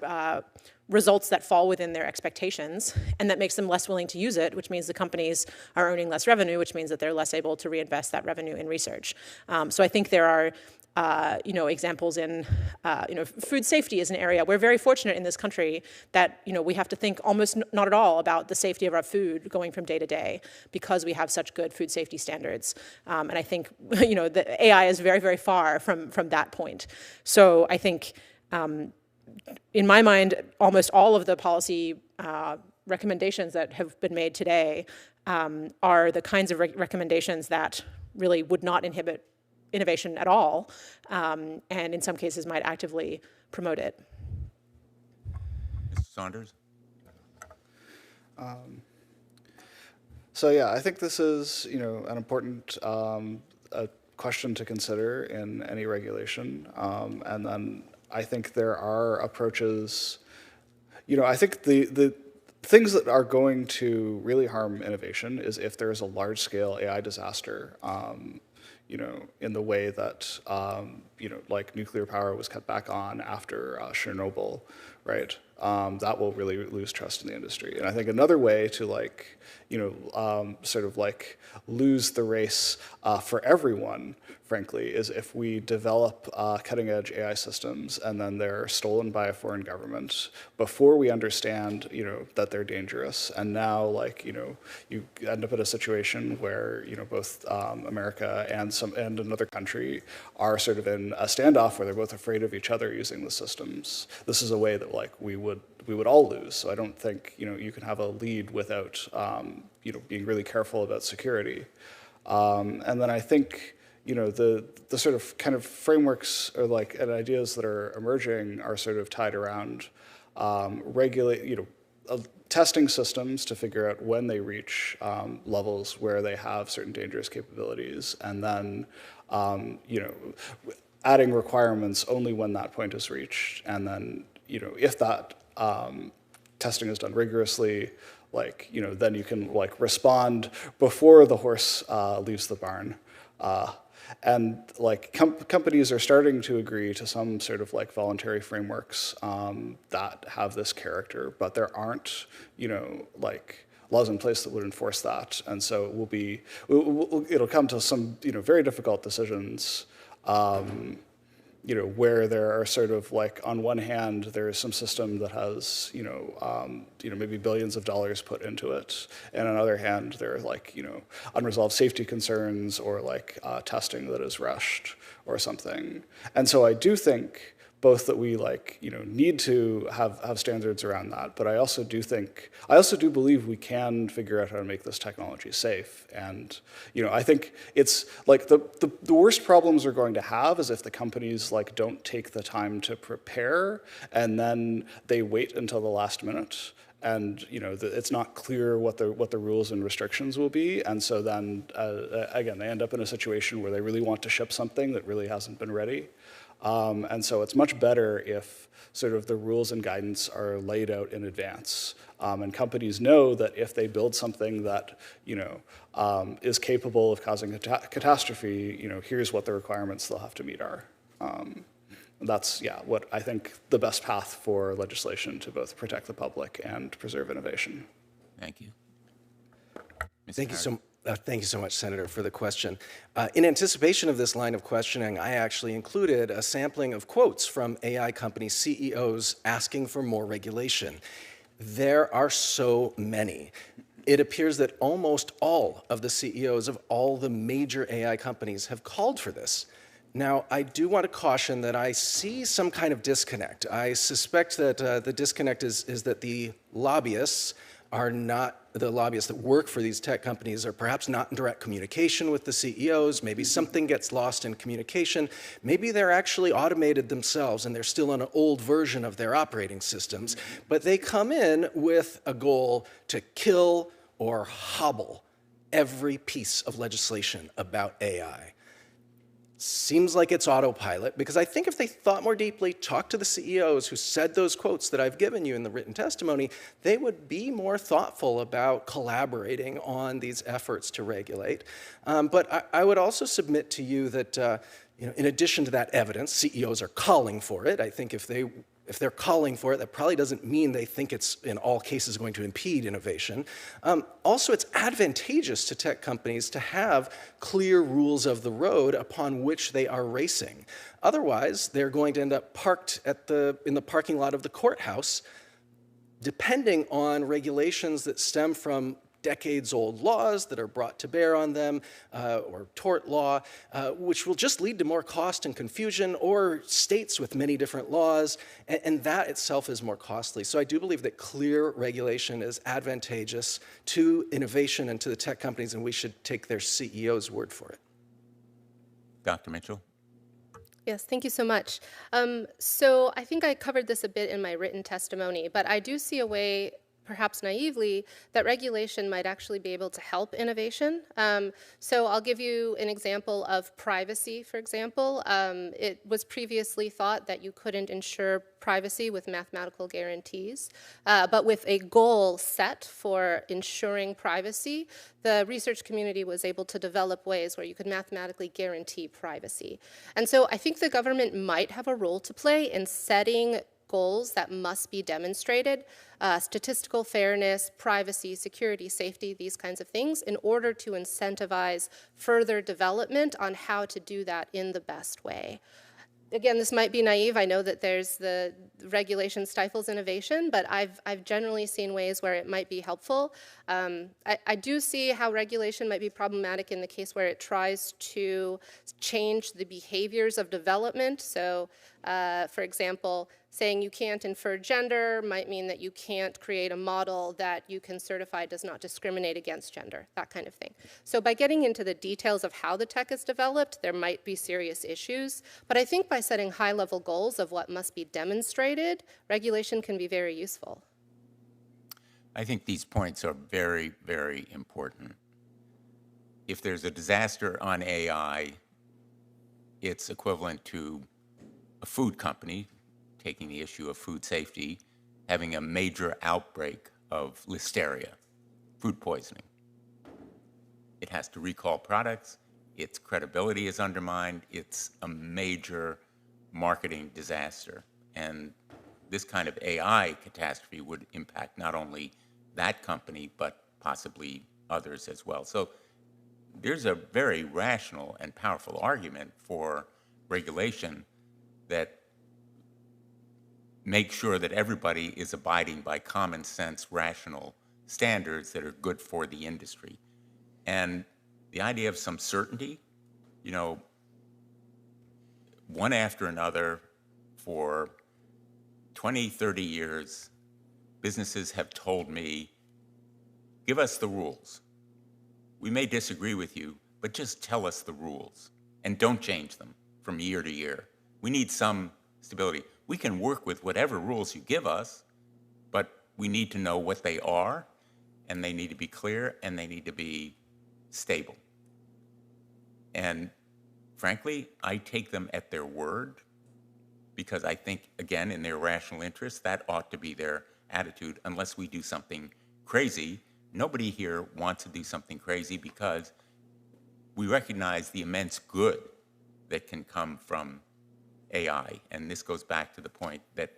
results that fall within their expectations, and that makes them less willing to use it, which means the companies are earning less revenue, which means that they're less able to reinvest that revenue in research. So I think there are examples in, food safety is an area. We're very fortunate in this country that, we have to think almost not at all about the safety of our food going from day to day because we have such good food safety standards. And I think, the AI is very, very far from that point. So I think, in my mind, almost all of the policy recommendations that have been made today are the kinds of recommendations that really would not inhibit innovation at all, and in some cases might actively promote it. Mr. Saunders? So yeah, I think this is, an important question to consider in any regulation, and then I think there are approaches, I think the things that are going to really harm innovation is if there is a large-scale AI disaster, in the way that, like nuclear power was cut back on after Chernobyl, right? That will really lose trust in the industry. And I think another way to sort of lose the race for everyone, frankly, is if we develop cutting-edge AI systems and then they're stolen by a foreign government before we understand, that they're dangerous. And now, you end up in a situation where, both America and another country are sort of in a standoff where they're both afraid of each other using the systems. This is a way that we would all lose. So I don't think you can have a lead without being really careful about security. And then I think the sort of kind of frameworks or and ideas that are emerging are sort of tied around testing systems to figure out when they reach levels where they have certain dangerous capabilities, and then adding requirements only when that point is reached, and then if that testing is done rigorously, then you can respond before the horse leaves the barn. And companies are starting to agree to some sort of voluntary frameworks that have this character, but there aren't laws in place that would enforce that, and so it'll come to some very difficult decisions. Where there are sort of on one hand, there's some system that has, maybe billions of dollars put into it. And on the other hand, there are unresolved safety concerns or testing that is rushed or something. And so I do think both that we need to have standards around that, but I also do believe we can figure out how to make this technology safe. And I think it's the worst problems we're going to have is if the companies don't take the time to prepare and then they wait until the last minute. And it's not clear what the rules and restrictions will be, and so then again they end up in a situation where they really want to ship something that really hasn't been ready. And so it's much better if sort of the rules and guidance are laid out in advance. And companies know that if they build something that, is capable of causing a catastrophe, here's what the requirements they'll have to meet are. That's, what I think the best path for legislation to both protect the public and preserve innovation. Thank you. Thank you so much, Senator, for the question. In anticipation of this line of questioning, I actually included a sampling of quotes from AI company CEOs asking for more regulation. There are so many. It appears that almost all of the CEOs of all the major AI companies have called for this. Now, I do want to caution that I see some kind of disconnect. I suspect that the disconnect is that the lobbyists are not, the lobbyists that work for these tech companies are perhaps not in direct communication with the CEOs. Maybe something gets lost in communication. Maybe they're actually automated themselves and they're still on an old version of their operating systems. But they come in with a goal to kill or hobble every piece of legislation about AI. Seems like it's autopilot, because I think if they thought more deeply, talked to the CEOs who said those quotes that I've given you in the written testimony, they would be more thoughtful about collaborating on these efforts to regulate. But I would also submit to you that in addition to that evidence, CEOs are calling for it. I think if they're calling for it, that probably doesn't mean they think it's in all cases going to impede innovation. Also, it's advantageous to tech companies to have clear rules of the road upon which they are racing. Otherwise, they're going to end up parked in the parking lot of the courthouse, depending on regulations that stem from decades-old laws that are brought to bear on them, or tort law, which will just lead to more cost and confusion, or states with many different laws, and that itself is more costly. So I do believe that clear regulation is advantageous to innovation and to the tech companies, and we should take their CEO's word for it. Dr. Mitchell? Yes, thank you so much. So I think I covered this a bit in my written testimony, but I do see a way, perhaps naively, that regulation might actually be able to help innovation. So I'll give you an example of privacy, for example. It was previously thought that you couldn't ensure privacy with mathematical guarantees, but with a goal set for ensuring privacy, the research community was able to develop ways where you could mathematically guarantee privacy. And so I think the government might have a role to play in setting goals that must be demonstrated, statistical fairness, privacy, security, safety, these kinds of things, in order to incentivize further development on how to do that in the best way. Again, this might be naive. I know that there's the regulation stifles innovation, but I've generally seen ways where it might be helpful. I do see how regulation might be problematic in the case where it tries to change the behaviors of development. So, for example, saying you can't infer gender might mean that you can't create a model that you can certify does not discriminate against gender, that kind of thing. So by getting into the details of how the tech is developed, there might be serious issues. But I think by setting high-level goals of what must be demonstrated, regulation can be very useful. I think these points are very, very important. If there's a disaster on AI, it's equivalent to a food company, taking the issue of food safety, having a major outbreak of listeria, food poisoning. It has to recall products, its credibility is undermined, it's a major marketing disaster. And this kind of AI catastrophe would impact not only that company, but possibly others as well. So there's a very rational and powerful argument for regulation that make sure that everybody is abiding by common sense, rational standards that are good for the industry. And the idea of some certainty, one after another for 20, 30 years, businesses have told me, give us the rules. We may disagree with you, but just tell us the rules and don't change them from year to year. We need some stability. We can work with whatever rules you give us, but we need to know what they are, and they need to be clear, and they need to be stable. And frankly, I take them at their word, because I think, again, in their rational interest, that ought to be their attitude, unless we do something crazy. Nobody here wants to do something crazy because we recognize the immense good that can come from AI. And this goes back to the point that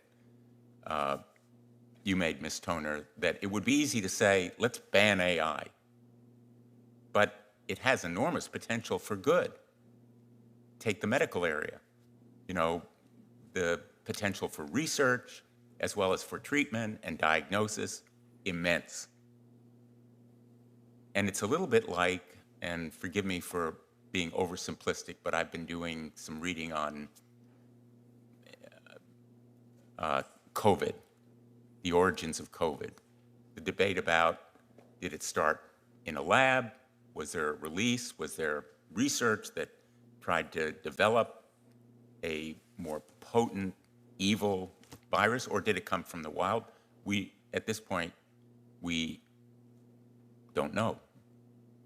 you made, Ms. Toner, that it would be easy to say, let's ban AI. But it has enormous potential for good. Take the medical area. The potential for research, as well as for treatment and diagnosis, immense. And it's a little bit like, and forgive me for being oversimplistic, but I've been doing some reading on COVID, the origins of COVID, the debate about, did it start in a lab? Was there a release? Was there research that tried to develop a more potent, evil virus, or did it come from the wild? At this point, we don't know.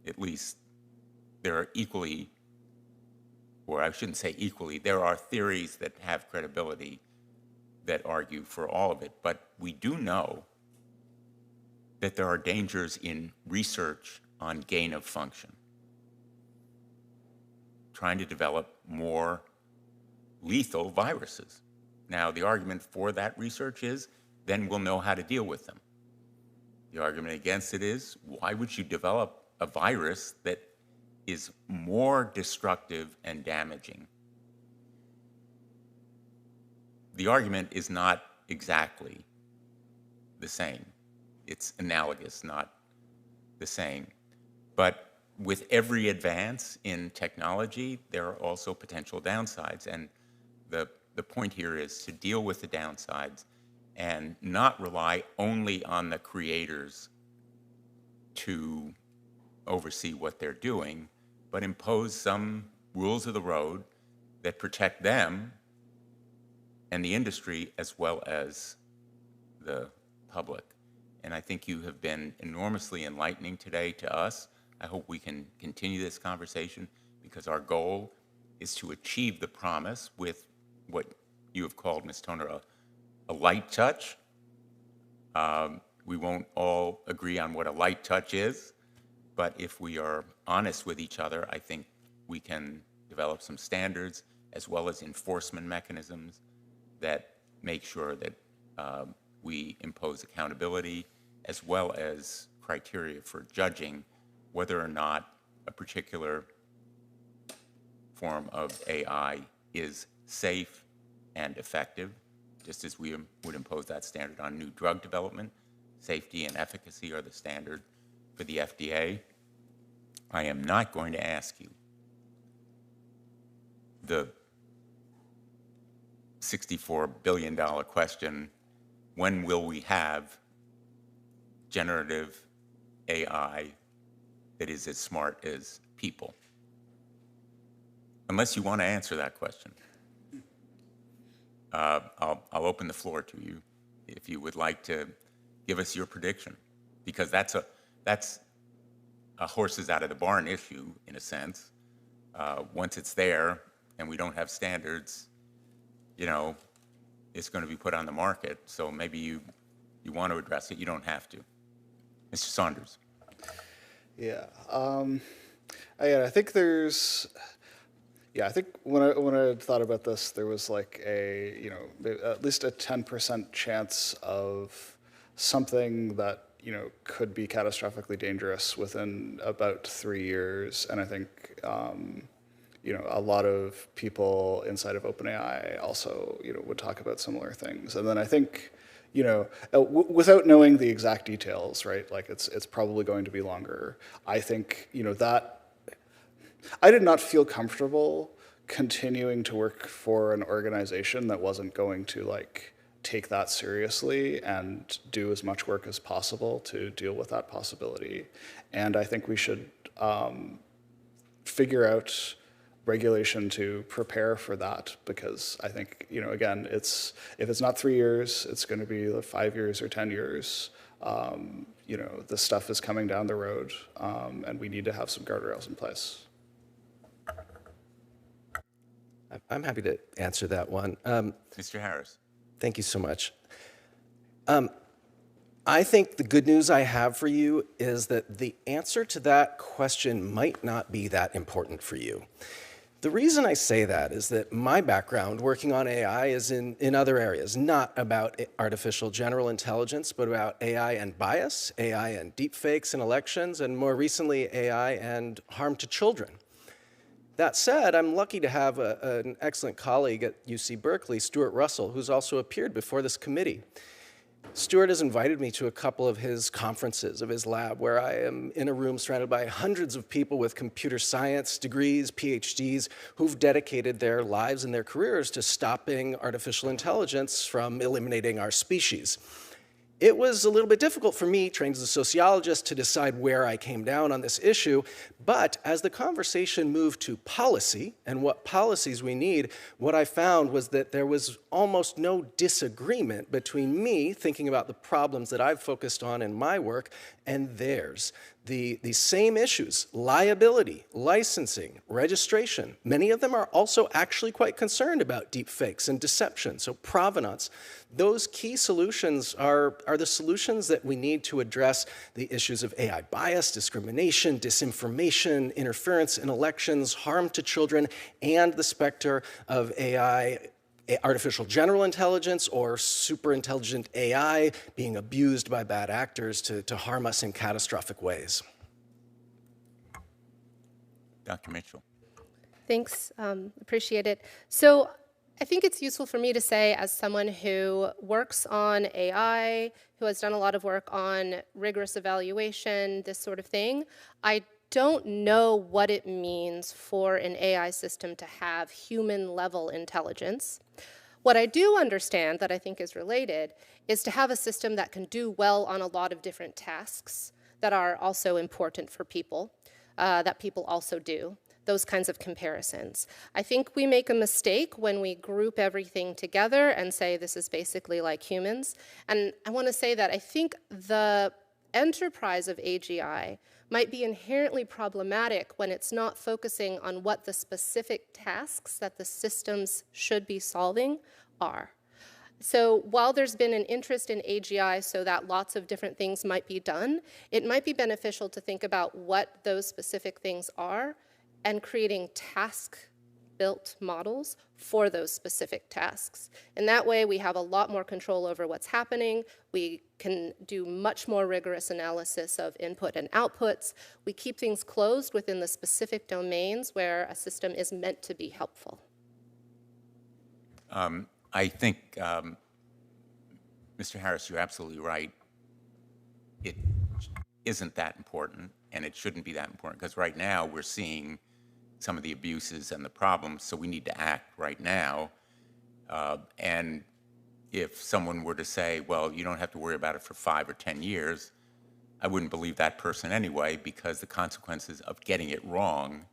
at least there are equally, or I shouldn't say equally, there are theories that have credibility that argue for all of it. But we do know that there are dangers in research on gain of function, trying to develop more lethal viruses. Now, the argument for that research is, then we'll know how to deal with them. The argument against it is, why would you develop a virus that is more destructive and damaging? The argument is not exactly the same. It's analogous, not the same. But with every advance in technology, there are also potential downsides. And the point here is to deal with the downsides and not rely only on the creators to oversee what they're doing, but impose some rules of the road that protect them and the industry as well as the public. And I think you have been enormously enlightening today to us. I hope we can continue this conversation, because our goal is to achieve the promise with what you have called, Ms. Toner, a light touch. We won't all agree on what a light touch is, but if we are honest with each other, I think we can develop some standards as well as enforcement mechanisms that make sure that we impose accountability as well as criteria for judging whether or not a particular form of AI is safe and effective, just as we would impose that standard on new drug development. Safety and efficacy are the standard for the FDA. I am not going to ask you the $64 billion question, when will we have generative AI that is as smart as people? Unless you want to answer that question. I'll open the floor to you if you would like to give us your prediction, because that's a horses out of the barn issue in a sense. Once it's there and we don't have standards, you know, it's going to be put on the market. So maybe you want to address it. You don't have to. Mr. Saunders. Yeah. I think there's. Yeah, I think when I thought about this, there was like at least a 10% chance of something that could be catastrophically dangerous within about 3 years, and I think a lot of people inside of OpenAI also would talk about similar things, and then I think without knowing the exact details, right? Like it's probably going to be longer. I think that. I did not feel comfortable continuing to work for an organization that wasn't going to take that seriously and do as much work as possible to deal with that possibility. And I think we should figure out regulation to prepare for that, because I think, again, if it's not 3 years, it's going to be 5 years or 10 years. This stuff is coming down the road, and we need to have some guardrails in place. I'm happy to answer that one. Mr. Harris. Thank you so much. I think the good news I have for you is that the answer to that question might not be that important for you. The reason I say that is that my background working on AI is in other areas, not about artificial general intelligence, but about AI and bias, AI and deepfakes in elections, and more recently, AI and harm to children. That said, I'm lucky to have an excellent colleague at UC Berkeley, Stuart Russell, who's also appeared before this committee. Stuart has invited me to a couple of his conferences of his lab, where I am in a room surrounded by hundreds of people with computer science degrees, PhDs, who've dedicated their lives and their careers to stopping artificial intelligence from eliminating our species. It was a little bit difficult for me, trained as a sociologist, to decide where I came down on this issue. But as the conversation moved to policy and what policies we need, what I found was that there was almost no disagreement between me thinking about the problems that I've focused on in my work and theirs. The same issues, liability, licensing, registration, many of them are also actually quite concerned about deep fakes and deception, so provenance. Those key solutions are the solutions that we need to address the issues of AI bias, discrimination, disinformation, interference in elections, harm to children, and the specter of AI, artificial general intelligence or super intelligent AI being abused by bad actors to harm us in catastrophic ways. Dr. Mitchell. Thanks, appreciate it. So I think it's useful for me to say, as someone who works on AI, who has done a lot of work on rigorous evaluation, this sort of thing, I don't know what it means for an AI system to have human-level intelligence. What I do understand that I think is related is to have a system that can do well on a lot of different tasks that are also important for people, that people also do, those kinds of comparisons. I think we make a mistake when we group everything together and say this is basically like humans. And I want to say that I think the enterprise of AGI might be inherently problematic when it's not focusing on what the specific tasks that the systems should be solving are. So while there's been an interest in AGI so that lots of different things might be done, it might be beneficial to think about what those specific things are and creating task-built models for those specific tasks. And that way we have a lot more control over what's happening. We can do much more rigorous analysis of input and outputs. We keep things closed within the specific domains where a system is meant to be helpful. I think, Mr. Harris, you're absolutely right. It isn't that important, and it shouldn't be that important, because right now we're seeing some of the abuses and the problems, so we need to act right now. And if someone were to say, well, you don't have to worry about it for 5 or 10 years, I wouldn't believe that person anyway, because the consequences of getting it wrong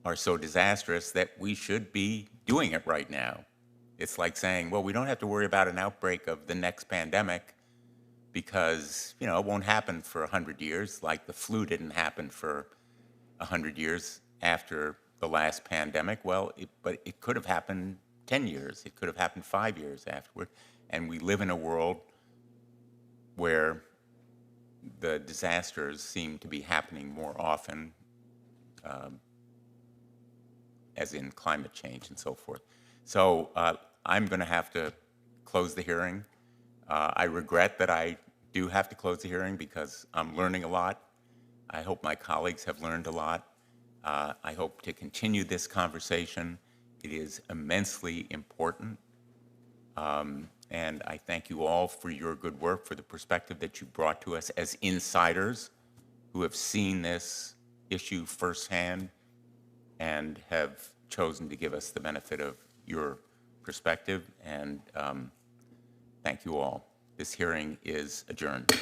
are so disastrous that we should be doing it right now. It's like saying, well, we don't have to worry about an outbreak of the next pandemic because, you know, it won't happen for 100 years, like the flu didn't happen for 100 years after the last pandemic. Well, but it could have happened 10 years. It could have happened 5 years afterward. And we live in a world where the disasters seem to be happening more often, as in climate change and so forth. So I'm going to have to close the hearing. I regret that I do have to close the hearing because I'm learning a lot. I hope my colleagues have learned a lot. I hope to continue this conversation. It is immensely important. And I thank you all for your good work, for the perspective that you brought to us as insiders who have seen this issue firsthand and have chosen to give us the benefit of your perspective. And thank you all. This hearing is adjourned.